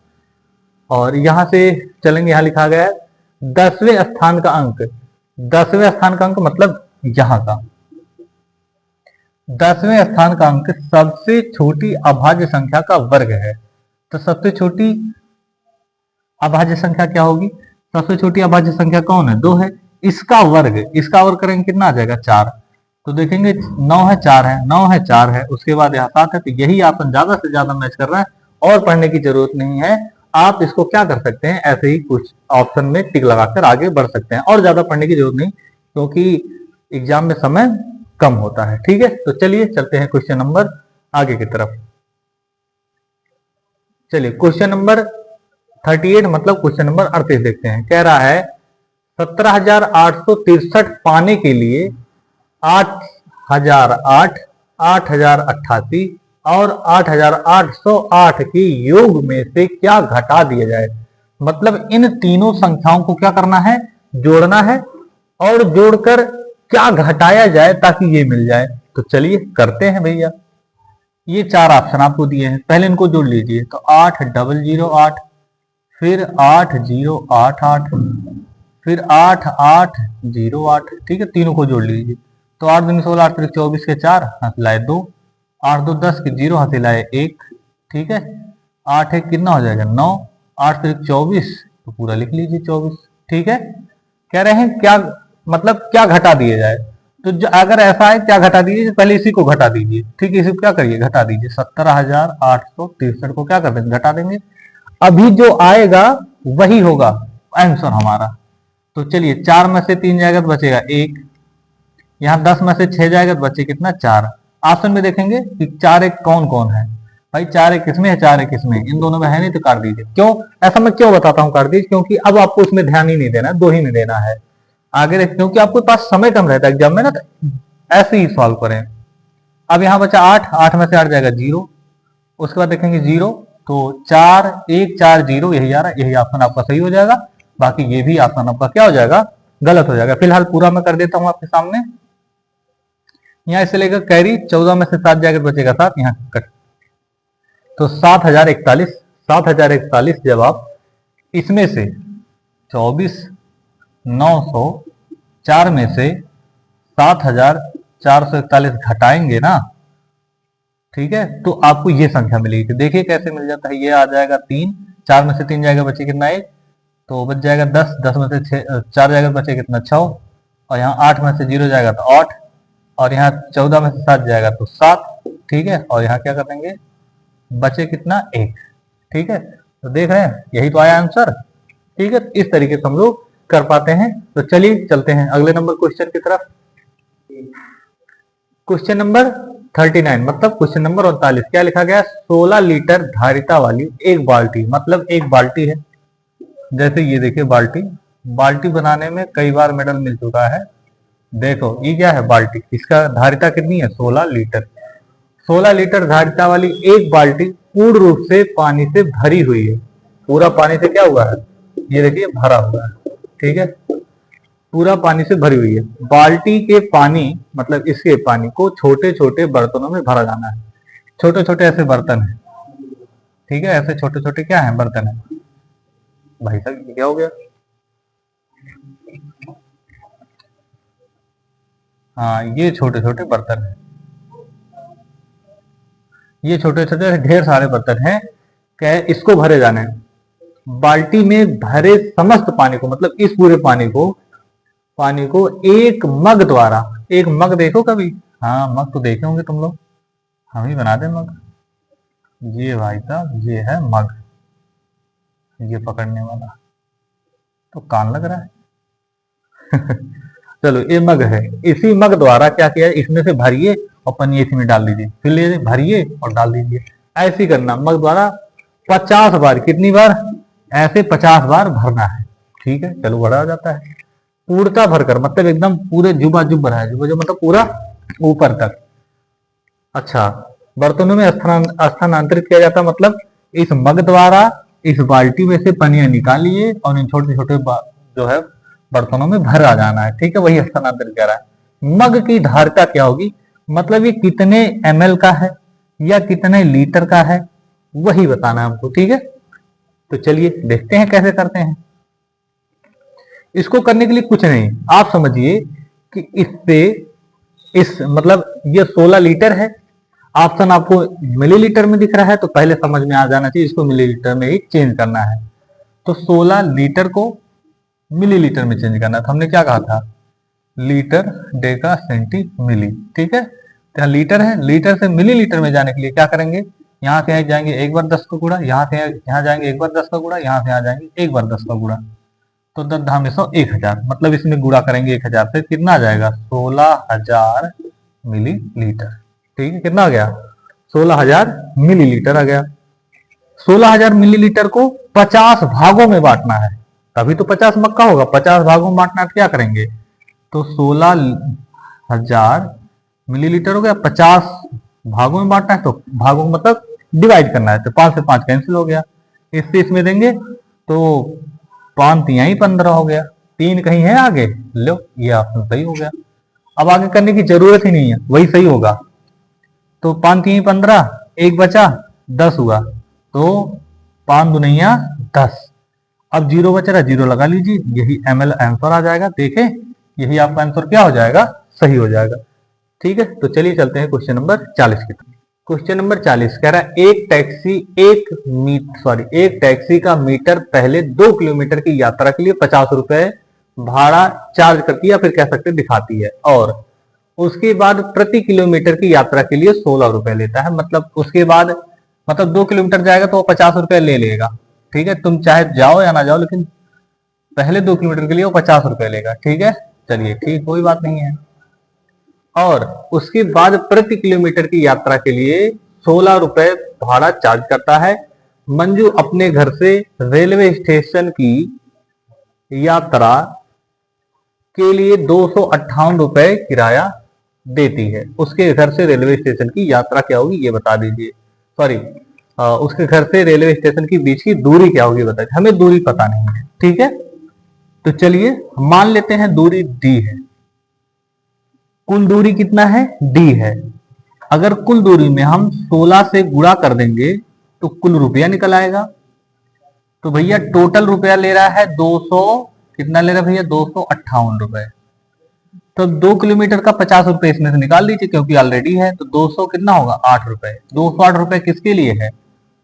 A: और यहां से चलेंगे। यहां लिखा गया है 10वें स्थान का अंक, 10वें स्थान का अंक मतलब यहां का 10वें स्थान का अंक सबसे छोटी अभाज्य संख्या का वर्ग है। तो सबसे छोटी अभाज्य संख्या क्या होगी, सबसे छोटी अभाज्य संख्या कौन है, 2 है। इसका वर्ग करेंगे कितना आ जाएगा 4। तो देखेंगे 9 है 4 है, 9 है 4 है, उसके बाद यहाँ 7 है। तो यही ऑप्शन ज्यादा से ज्यादा मैच कर रहा है और पढ़ने की जरूरत नहीं है। आप इसको क्या कर सकते हैं, ऐसे ही कुछ ऑप्शन में टिक लगाकर आगे बढ़ सकते हैं और ज्यादा पढ़ने की जरूरत नहीं, क्योंकि एग्जाम में समय कम होता है। ठीक है, तो चलिए चलते हैं क्वेश्चन नंबर आगे की तरफ। चलिए क्वेश्चन नंबर 38 मतलब क्वेश्चन नंबर 38 देखते हैं। कह रहा है 17,863 पाने के लिए 8,008, 8,088 और 8,808 के योग में से क्या घटा दिया जाए। मतलब इन तीनों संख्याओं को क्या करना है, जोड़ना है और जोड़कर क्या घटाया जाए ताकि ये मिल जाए। तो चलिए करते हैं भैया। ये 4 ऑप्शन आपको दिए हैं, पहले इनको जोड़ लीजिए। तो 8,008, फिर 8,088, फिर 8,808। ठीक है, तीनों को जोड़ लीजिए। तो 8 दूनी 16, 8 त्रिक 24 के 4 हाथ लाए 2, 8 2 10 के 0 हाथ लाए 1। ठीक है, 8 1 कितना हो जाएगा 9, 8 त्रिक 24 तो पूरा लिख लीजिए 24। ठीक है, कह रहे हैं क्या मतलब क्या घटा दिया जाए। तो अगर ऐसा है क्या घटा दीजिए, पहले इसी को घटा दीजिए। ठीक है, इसी को क्या करिए घटा दीजिए। 17,863 को क्या कर देंगे घटा देंगे, अभी जो आएगा वही होगा आंसर हमारा। तो चलिए 4 में से 3 जाएगा तो बचेगा 1, यहाँ 10 में से 6 जाएगा तो बचे कितना 4। ऑप्शन में देखेंगे कि 4 एक कौन कौन है भाई, 4 एक किसमें है, 4 एक किसमें, इन दोनों में है नहीं तो काट दीजिए। क्यों ऐसा मैं क्यों बताता हूँ काट दीजिए, क्योंकि अब आपको उसमें ध्यान ही नहीं देना है, 2 ही में देना है आगे, क्योंकि आपके पास समय कम रहता है एग्जाम में ना, तो ऐसे ही सॉल्व करें। अब यहाँ बचा 8, 8 में से 8 जाएगा 0, उसके बाद देखेंगे 0, तो 4 1 4 0 यही आ रहा है, यही ऑप्शन आपका सही हो जाएगा। बाकी ये भी ऑप्शन आपका क्या हो जाएगा, गलत हो जाएगा। फिलहाल पूरा मैं कर देता हूं आपके सामने। यहां से लेकर कैरी 14 में से 7 जाएगा बचेगा 7, यहाँ कट। तो 7,041, 7,041 जब आप इसमें से 24,904 में से 7,441 घटाएंगे ना, ठीक है, तो आपको ये संख्या मिलेगी। देखिए कैसे मिल जाता है, ये आ जाएगा 3, 4 में से 3 जाएगा बचे कितना 1, तो बच जाएगा 10, 10 में से 4 जाएगा बचे कितना 6, और यहाँ 8 में से 0 जाएगा तो 8, और यहाँ 14 में से 7 जाएगा तो 7। ठीक है, और यहाँ क्या कर देंगे बचे कितना 1। ठीक है, तो देख रहे हैं यही तो आया आंसर। ठीक है, इस तरीके से हम लोग कर पाते हैं। तो चलिए चलते हैं अगले नंबर क्वेश्चन की तरफ। क्वेश्चन नंबर 39 मतलब क्वेश्चन नंबर 39 क्या लिखा गया, 16 लीटर धारिता वाली एक बाल्टी, मतलब एक बाल्टी है। जैसे ये देखिए बाल्टी, बाल्टी बनाने में कई बार मेडल मिल चुका है। देखो ये क्या है बाल्टी, इसका धारिता कितनी है 16 लीटर। 16 लीटर धारिता वाली एक बाल्टी पूर्ण रूप से पानी से भरी हुई है। पूरा पानी से क्या हुआ है, ये देखिए भरा हुआ है। ठीक है, पूरा पानी से भरी हुई है। बाल्टी के पानी मतलब इसके पानी को छोटे छोटे बर्तनों में भरा जाना है। छोटे छोटे ऐसे बर्तन है, ठीक है, ऐसे छोटे छोटे क्या है बर्तन है। भाई साहब ये क्या हो गया, हाँ ये छोटे छोटे बर्तन है, ये छोटे छोटे ढेर सारे बर्तन हैं। क्या इसको भरे जाने हैं। बाल्टी में भरे समस्त पानी को मतलब इस पूरे पानी को एक मग द्वारा, एक मग देखो कभी, हाँ मग तो देखे होंगे तुम लोग, हम ही बना दे मग। ये भाई साहब ये है मग, ये पकड़ने वाला तो कान लग रहा है चलो ये मग है, इसी मग द्वारा क्या किया इसमें से भरिए और पन्नी इसी में डाल दीजिए, फिर ले भरिए और डाल दीजिए। ऐसे करना मग द्वारा 50 बार, कितनी बार ऐसे 50 बार भरना है। ठीक है, चलो बड़ा हो जाता है। पूर्णता भरकर मतलब एकदम पूरे जुबा जुब भरा है, जुबा जुब मतलब पूरा ऊपर तक। अच्छा, बर्तनों में स्थानांतरित किया जाता मतलब इस मग द्वारा इस बाल्टी में से पनिया निकालिए और इन छोटे छोटे जो है बर्तनों में भरा जाना है। ठीक है, वही स्थानांतरित कर रहा है। मग की धारिता क्या होगी, मतलब ये कितने ml का है या कितने लीटर का है वही बताना है हमको। ठीक है, तो चलिए देखते हैं कैसे करते हैं। इसको करने के लिए कुछ नहीं, आप समझिए कि इससे इस मतलब ये 16 लीटर है, ऑप्शन आपको मिलीलीटर में दिख रहा है तो पहले समझ में आ जाना चाहिए इसको मिलीलीटर में ही चेंज करना है। तो 16 लीटर को मिलीलीटर में चेंज करना है। तो हमने क्या कहा था, लीटर डेका सेंटी मिली, ठीक है। तो यहाँ लीटर है, लीटर से मिलीलीटर में जाने के लिए क्या करेंगे, यहाँ से जाएंगे एक बार 10 का गुणा, यहाँ से यहाँ जाएंगे एक बार 10 का गुणा, यहाँ से यहाँ जाएंगे एक बार 10 का गुणा। तो 10 धाम 100 1000, मतलब इसमें गुणा करेंगे 1000 से, कितना आ जाएगा 16000 मिलीलीटर, ठीक है। कितना आ गया 16000 मिलीलीटर आ गया। 16000 मिलीलीटर को 50 भागों में बांटना है, तभी तो 50 मक्का होगा। 50 भागों में बांटना है तो क्या करेंगे, तो 16000 मिलीलीटर हो गया, 50 भागों में बांटना है तो भागों में मतलब डिवाइड करना है, तो 5 से 5 कैंसिल हो गया, इससे इसमें देंगे तो 5 तिहाई 15 हो गया, 3 कहीं है आगे, लो ये ऑप्शन सही हो गया। अब आगे करने की जरूरत ही नहीं है, वही सही होगा। तो 5 तिहाई 15, एक बचा 10 हुआ, तो 5 दुनिया 10। अब 0 बच रहा, 0 लगा लीजिए, यही ML आंसर आ जाएगा। देखें यही आपका आंसर क्या हो जाएगा, सही हो जाएगा, ठीक है। तो चलिए चलते हैं क्वेश्चन नंबर 40 की तरफ। क्वेश्चन नंबर 40 कह रहा है एक टैक्सी का मीटर पहले 2 किलोमीटर की यात्रा के लिए 50 रुपए भाड़ा चार्ज करती है, या फिर कह सकते दिखाती है, और उसके बाद प्रति किलोमीटर की यात्रा के लिए 16 रुपए लेता है। मतलब उसके बाद मतलब 2 किलोमीटर जाएगा तो वो 50 रुपए ले लेगा, ठीक है। तुम चाहे जाओ या ना जाओ, लेकिन पहले 2 किलोमीटर के लिए वो 50 रुपए लेगा, ठीक है। चलिए ठीक, कोई बात नहीं है। और उसके बाद प्रति किलोमीटर की यात्रा के लिए 16 रुपए भाड़ा चार्ज करता है। मंजू अपने घर से रेलवे स्टेशन की यात्रा के लिए 258 रुपए किराया देती है। उसके घर से रेलवे स्टेशन की यात्रा क्या होगी ये बता दीजिए। सॉरी, उसके घर से रेलवे स्टेशन की बीच की दूरी क्या होगी बताइए। हमें दूरी पता नहीं है, ठीक है। तो चलिए मान लेते हैं दूरी d है। कुल दूरी कितना है, d है। अगर कुल दूरी में हम 16 से गुणा कर देंगे तो कुल रुपया निकल आएगा। तो भैया टोटल रुपया ले रहा है 200, कितना ले रहा है भैया 258 रुपए। तो 2 किलोमीटर का 50 रुपए इसमें से निकाल दीजिए, क्योंकि ऑलरेडी है। तो 200 कितना होगा 8 रुपए। 208 रुपए किसके लिए है,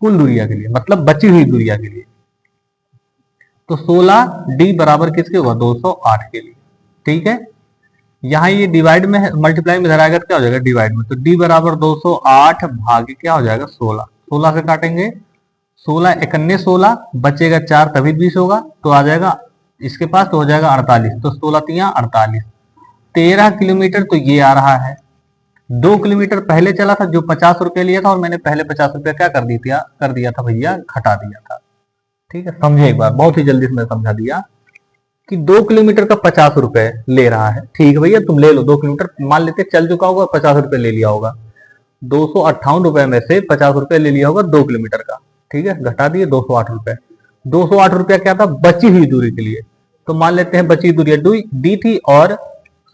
A: कुल दूरिया के लिए, मतलब बची हुई दूरिया के लिए। तो 16d बराबर किसके होगा 208 के लिए, ठीक है। यहाँ ये डिवाइड में है, मल्टीप्लाई में धराएगा तो क्या हो जाएगा डिवाइड में। तो d बराबर 208 भागे क्या हो जाएगा 16। 16 से काटेंगे, 16 एकन्ने 16, बचेगा 4 तभी 20 होगा, तो आ जाएगा इसके पास, तो हो जाएगा 48। तो 16 तिया 48। 13 किलोमीटर तो ये आ रहा है। 2 किलोमीटर पहले चला था जो 50 रुपए लिया था, और मैंने पहले 50 रुपए क्या कर दिया था भैया, घटा दिया था, ठीक है। समझे एक बार, बहुत ही जल्दी से मैं समझा दिया कि 2 किलोमीटर का 50 रुपए ले रहा है, ठीक है भैया तुम ले लो। 2 किलोमीटर मान लेते चल चुका होगा, 50 रुपए ले लिया होगा। 258 रुपए में से 50 रुपए ले लिया होगा 2 किलोमीटर का, ठीक है, घटा दिए 208 रुपए। 208 रुपया क्या था, बची हुई दूरी के लिए। तो मान लेते हैं बची दूरी डी थी, और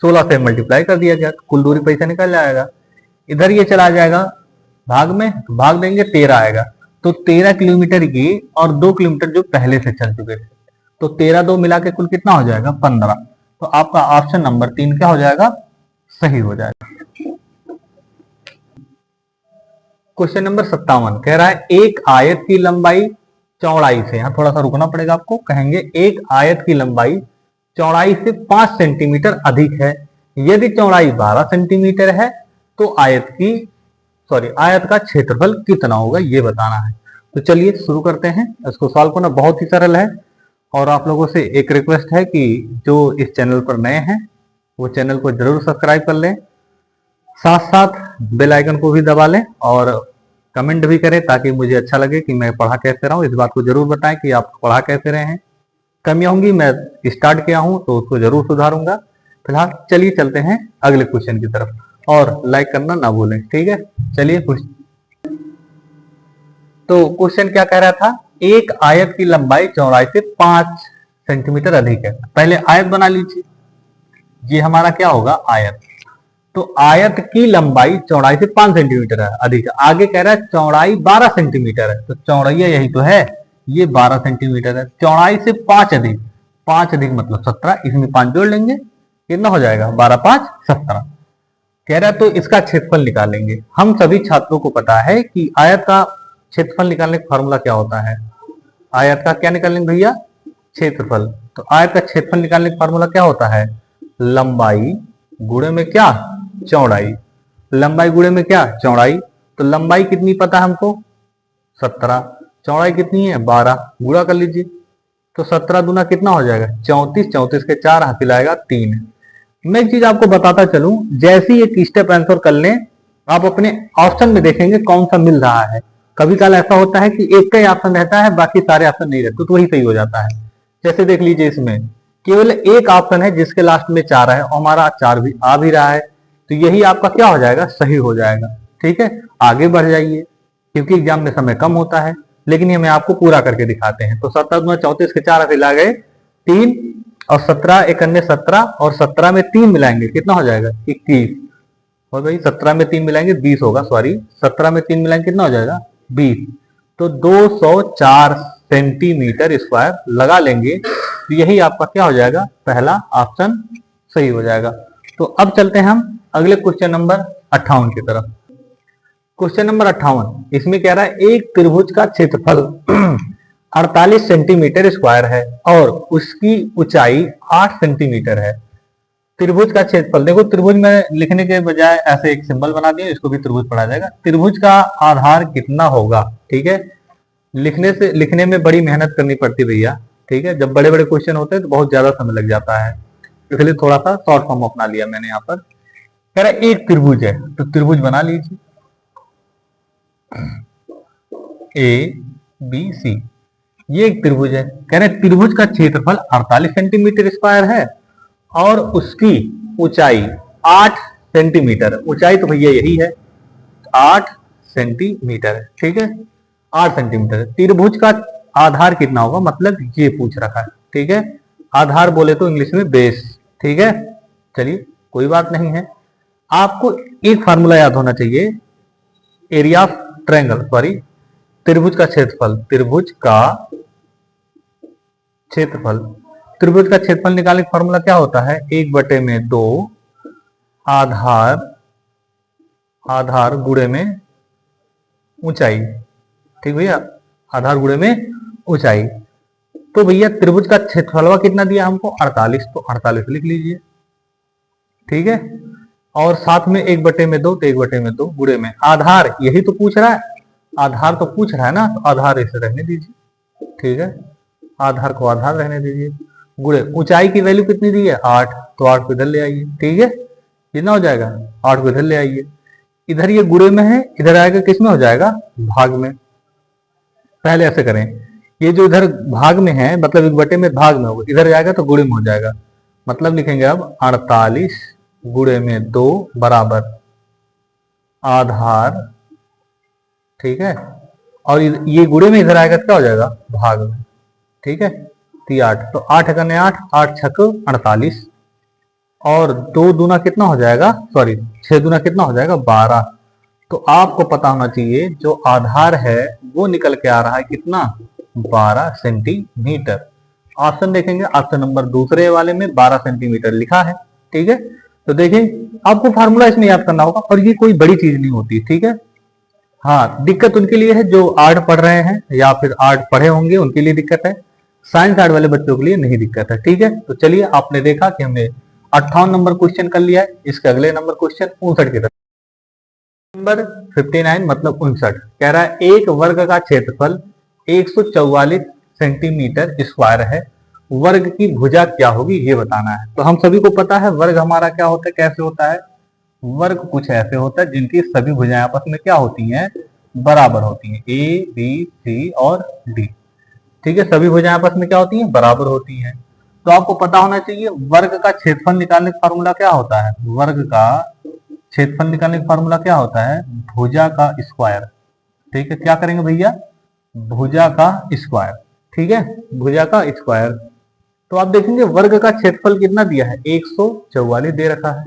A: 16 से मल्टीप्लाई कर दिया गया, कुल दूरी पैसा निकल जाएगा। इधर ये चला जाएगा भाग में, तो भाग देंगे 13 आएगा। तो 13 किलोमीटर की और 2 किलोमीटर जो पहले से चल चुके थे, तो 13 2 मिला के कुल कितना हो जाएगा 15। तो आपका ऑप्शन नंबर 3 क्या हो जाएगा, सही हो जाएगा। क्वेश्चन नंबर 57 कह रहा है एक आयत की लंबाई चौड़ाई से, यहां थोड़ा सा रुकना पड़ेगा आपको, कहेंगे एक आयत की लंबाई चौड़ाई से 5 सेंटीमीटर अधिक है। यदि चौड़ाई 12 सेंटीमीटर है तो आयत का क्षेत्रफल कितना होगा ये बताना है। तो चलिए शुरू करते हैं। इसको सॉल्व करना बहुत ही सरल है, और आप लोगों से एक रिक्वेस्ट है कि जो इस चैनल पर नए हैं वो चैनल को जरूर सब्सक्राइब कर लें, साथ साथ बेल आइकन को भी दबा लें, और कमेंट भी करें ताकि मुझे अच्छा लगे कि मैं पढ़ा कैसे रहा हूँ। इस बात को जरूर बताएं कि आप पढ़ा कैसे रहे हैं। कमियां होंगी, मैं स्टार्ट किया हूं तो उसको जरूर सुधारूंगा। फिलहाल चलिए चलते हैं अगले क्वेश्चन की तरफ, और लाइक करना ना भूलें, ठीक है। चलिए तो क्वेश्चन क्या कह रहा था, एक आयत की लंबाई चौड़ाई से 5 सेंटीमीटर अधिक है। पहले आयत बना लीजिए, ये हमारा क्या होगा आयत। तो आयत की लंबाई चौड़ाई से 5 सेंटीमीटर है अधिक है। आगे कह रहा है चौड़ाई 12 सेंटीमीटर है, तो चौड़ैया यही तो है, ये 12 सेंटीमीटर है। चौड़ाई से 5 अधिक, 5 अधिक मतलब 17, इसमें 5 जोड़ लेंगे, कितना हो जाएगा 12 5 17। कह रहा है तो इसका क्षेत्रफल निकालेंगे। हम सभी छात्रों को पता है कि आयत का क्षेत्रफल निकालने का फॉर्मूला क्या होता है। आयत का क्या निकालेंगे भैया, क्षेत्रफल। तो आयत का क्षेत्रफल निकालने का फार्मूला क्या होता है? लंबाई गुणे में क्या? चौड़ाई। लंबाई गुणे में क्या? चौड़ाई। तो लंबाई कितनी पता है हमको? 17। चौड़ाई कितनी है? 12। गुणा कर लीजिए। तो 17 दूना कितना हो जाएगा? 34। 34 के 4 हासिल आएगा 3। मैं एक चीज आपको बताता चलूं, जैसे ही एक स्टेप आंसर कर लें, आप अपने ऑप्शन में देखेंगे कौन सा मिल रहा है। कभी कल ऐसा होता है कि एक का ही ऑप्शन रहता है, बाकी सारे ऑप्शन नहीं रहते, तो वही सही हो जाता है। जैसे देख लीजिए, इसमें केवल एक ऑप्शन है जिसके लास्ट में 4 है और हमारा 4 भी आ भी रहा है, तो यही आपका क्या हो जाएगा? सही हो जाएगा। ठीक है, आगे बढ़ जाइए, क्योंकि एग्जाम में समय कम होता है, लेकिन ये मैं आपको पूरा करके दिखाते हैं। तो 17 दूना 34 के 4 हासिल आ गए 3, और 17 एक अन्य 17, और 17 में 3 मिलाएंगे कितना हो जाएगा? 21। और भाई 17 में 3 मिलाएंगे 20 होगा, सॉरी 17 में 3 मिलाएंगे कितना हो जाएगा? 20। तो 204 सेंटीमीटर स्क्वायर लगा लेंगे, तो यही आपका क्या हो जाएगा? पहला ऑप्शन सही हो जाएगा। तो अब चलते हैं हम अगले क्वेश्चन नंबर 58 की तरफ। क्वेश्चन नंबर 58, इसमें कह रहा है एक त्रिभुज का क्षेत्रफल 48 सेंटीमीटर स्क्वायर है और उसकी ऊंचाई 8 सेंटीमीटर है। त्रिभुज का क्षेत्रफल, देखो त्रिभुज में लिखने के बजाय ऐसे एक सिंबल बना दिया, इसको भी त्रिभुज पढ़ा जाएगा। त्रिभुज का आधार कितना होगा? ठीक है, लिखने में बड़ी मेहनत करनी पड़ती भैया। ठीक है, जब बड़े बड़े क्वेश्चन होते हैं तो बहुत ज्यादा समय लग जाता है, इसलिए थोड़ा सा शॉर्ट फॉर्म अपना लिया मैंने यहाँ पर। कह रहा है एक त्रिभुज है, तो त्रिभुज बना लीजिए, ए बी सी, ये एक त्रिभुज है। कह रहे त्रिभुज का क्षेत्रफल 48 सेंटीमीटर स्क्वायर है और उसकी ऊंचाई 8 सेंटीमीटर। ऊंचाई तो भैया यही है, 8 सेंटीमीटर। ठीक है, 8 सेंटीमीटर। त्रिभुज का आधार कितना होगा, मतलब ये पूछ रखा है। ठीक है, आधार बोले तो इंग्लिश में बेस। ठीक है, चलिए कोई बात नहीं है। आपको एक फार्मूला याद होना चाहिए, एरिया ऑफ ट्रायंगल, सॉरी त्रिभुज का क्षेत्रफल। त्रिभुज का क्षेत्रफल, त्रिभुज का क्षेत्रफल निकालने का फॉर्मूला क्या होता है? 1/2 आधार, आधार गुणे में ऊंचाई। ठीक भैया, आधार गुणे में ऊंचाई। तो भैया त्रिभुज का क्षेत्रफल कितना दिया हमको? 48, तो 48 लिख लीजिए। ठीक है, और साथ में 1/2, तो 1/2 गुणे में आधार, यही तो पूछ रहा है, आधार तो पूछ रहा है ना, तो आधार इसे रहने दीजिए। ठीक है, आधार को आधार रहने दीजिए, गुणे ऊंचाई की वैल्यू कितनी दी है? 8, तो 8 को इधर ले आइए। ठीक है, कितना हो जाएगा? 8 को इधर ले आइए। इधर ये गुणे में है, इधर आएगा किस में हो जाएगा? भाग में। पहले ऐसे करें, ये जो इधर भाग में है मतलब 1/2 में भाग में होगा, इधर जाएगा तो गुणे में हो जाएगा। मतलब लिखेंगे अब 48 गुणे में 2 बराबर आधार। ठीक है, और ये गुणे में इधर आएगा तो क्या हो जाएगा? भाग में। ठीक है, 8, तो 8 करने 8, 8 छक 48, और 2 दूना कितना हो जाएगा? सॉरी 6 दूना कितना हो जाएगा? 12। तो आपको पता होना चाहिए जो आधार है वो निकल के आ रहा है कितना? 12 सेंटीमीटर। ऑप्शन देखेंगे, ऑप्शन नंबर दूसरे वाले में 12 सेंटीमीटर लिखा है। ठीक है, तो देखिए आपको फार्मूला इसमें याद करना होगा, और ये कोई बड़ी चीज नहीं होती। ठीक है, हाँ दिक्कत उनके लिए है जो आर्ट पढ़ रहे हैं या फिर आर्ट पढ़े होंगे, उनके लिए दिक्कत है। साइंस आर्ट वाले बच्चों के लिए नहीं दिक्कत है। ठीक है, तो चलिए आपने देखा कि हमने 58 नंबर क्वेश्चन कर लिया है। इसके अगले नंबर क्वेश्चन 59 की तरफ। नंबर 59 मतलब 59 कह रहा है एक वर्ग का क्षेत्रफल 144 सेंटीमीटर स्क्वायर है, वर्ग की भुजा क्या होगी ये बताना है। तो हम सभी को पता है वर्ग हमारा क्या होता है, कैसे होता है? वर्ग कुछ ऐसे होता है जिनकी सभी भुजाएं आपस में क्या होती हैं? बराबर होती हैं, ए बी सी और डी। ठीक है, सभी भुजाएं आपस में क्या होती हैं? बराबर होती हैं। तो आपको पता होना चाहिए वर्ग का क्षेत्रफल निकालने का फॉर्मूला क्या होता है? वर्ग का क्षेत्रफल निकालने का फॉर्मूला क्या होता है? भुजा का स्क्वायर। ठीक है, क्या करेंगे भैया? भुजा का स्क्वायर। ठीक है, भुजा का स्क्वायर। तो आप देखेंगे वर्ग का क्षेत्रफल कितना दिया है? 144 दे रखा है,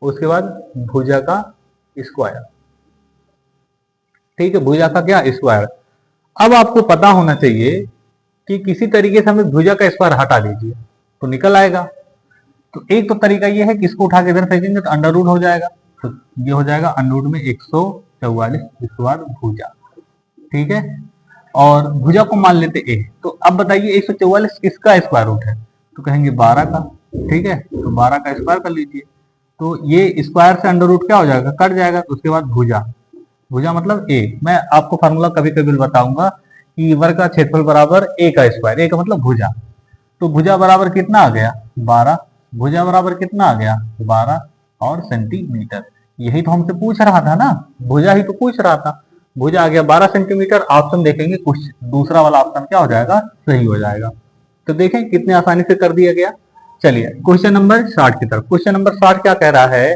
A: उसके बाद भुजा का स्क्वायर। ठीक है, भुजा का क्या? स्क्वायर। अब आपको पता होना चाहिए कि किसी तरीके से हमें भुजा का स्क्वायर हटा दीजिए तो निकल आएगा। तो एक तो तरीका ये है कि इसको उठा के इधर फेंकेंगे तो अंडर रूट हो जाएगा, तो ये हो जाएगा अंडर रूट में 144 इसके बाद भुजा। ठीक है, और भुजा को मान लेते ए। तो अब बताइए 144 किसका स्क्वायर रूट है? तो कहेंगे 12 का। ठीक है, तो 12 का स्क्वायर कर लीजिए। तो ये स्क्वायर से अंडर रूट क्या हो जाएगा? कट जाएगा। तो उसके बाद भुजा, भुजा मतलब ए। मैं आपको फार्मूला कभी कभी बताऊंगा कि वर्ग का क्षेत्रफल बराबर ए का स्क्वायर। ए का मतलब भुजा। तो भुजा बराबर कितना आ गया? 12। भुजा बराबर कितना आ गया? 12 और सेंटीमीटर। यही तो हमसे पूछ रहा था ना, भुजा ही तो पूछ रहा था। भुजा आ गया 12 सेंटीमीटर। ऑप्शन देखेंगे कुछ दूसरा वाला ऑप्शन क्या हो जाएगा? सही हो जाएगा। तो देखें कितने आसानी से कर दिया गया। चलिए क्वेश्चन नंबर 60 की तरफ। क्वेश्चन नंबर 60 क्या कह रहा है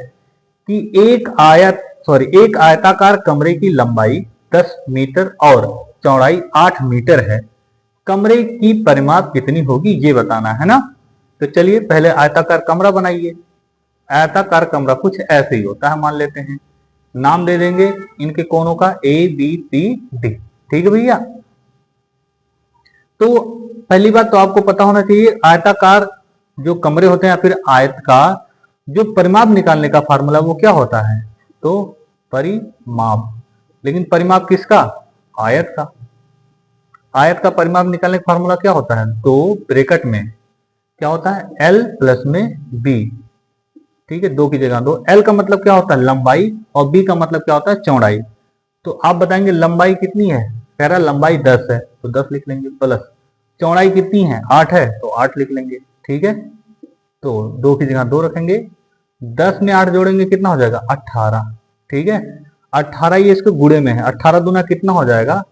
A: कि एक आयताकार कमरे की लंबाई 10 मीटर और चौड़ाई 8 मीटर है। कमरे की परिमाप कितनी होगी ये बताना है ना। तो चलिए पहले आयताकार कमरा बनाइए। आयताकार कमरा कुछ ऐसे ही होता है, मान लेते हैं। नाम दे देंगे इनके कोनों का ABCD। ठीक है भैया। तो पहली बात तो आपको पता होना चाहिए आयताकार जो कमरे होते हैं या फिर आयत का जो परिमाप निकालने का फार्मूला वो क्या होता है? तो परिमाप। लेकिन परिमाप किसका? आयत का। आयत का परिमाप निकालने का फार्मूला क्या होता है? दो ब्रैकेट में क्या होता है? L प्लस में B। ठीक है, 2 की जगह 2। L का मतलब क्या होता है? लंबाई। और B का मतलब क्या होता है? चौड़ाई। तो आप बताएंगे लंबाई कितनी है? कह रहा है लंबाई 10 है तो 10 लिख लेंगे, प्लस चौड़ाई कितनी है? 8 है तो 8 लिख लेंगे। ठीक है, तो 2 की जगह 2 रखेंगे। 10 में 8 जोड़ेंगे कितना हो जाएगा? 18। ठीक है, 18 ये इसके गुणे में है। 18 दूना कितना हो जाएगा?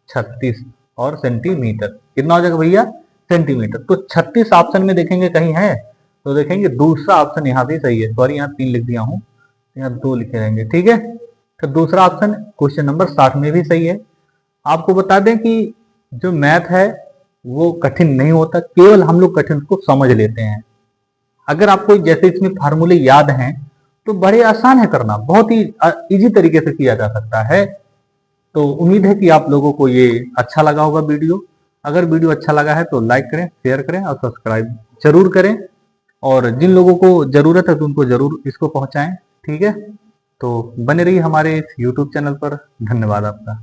A: 36 और सेंटीमीटर कितना हो जाएगा भैया? सेंटीमीटर। तो 36 ऑप्शन में देखेंगे कहीं है? तो देखेंगे दूसरा ऑप्शन यहाँ भी सही है। सॉरी यहाँ 3 लिख दिया हूँ, यहाँ 2 लिखे रहेंगे। ठीक है, तो दूसरा ऑप्शन क्वेश्चन नंबर 60 में भी सही है। आपको बता दें कि जो मैथ है वो कठिन नहीं होता, केवल हम लोग कठिन को समझ लेते हैं। अगर आपको जैसे इसमें फार्मूले याद हैं तो बड़े आसान है करना, बहुत ही इजी तरीके से किया जा सकता है। तो उम्मीद है कि आप लोगों को ये अच्छा लगा होगा वीडियो। अगर वीडियो अच्छा लगा है तो लाइक करें, शेयर करें और सब्सक्राइब जरूर करें। और जिन लोगों को जरूरत है तो उनको जरूर इसको पहुंचाएं। ठीक है, तो बने रहिए हमारे इस YouTube चैनल पर। धन्यवाद आपका।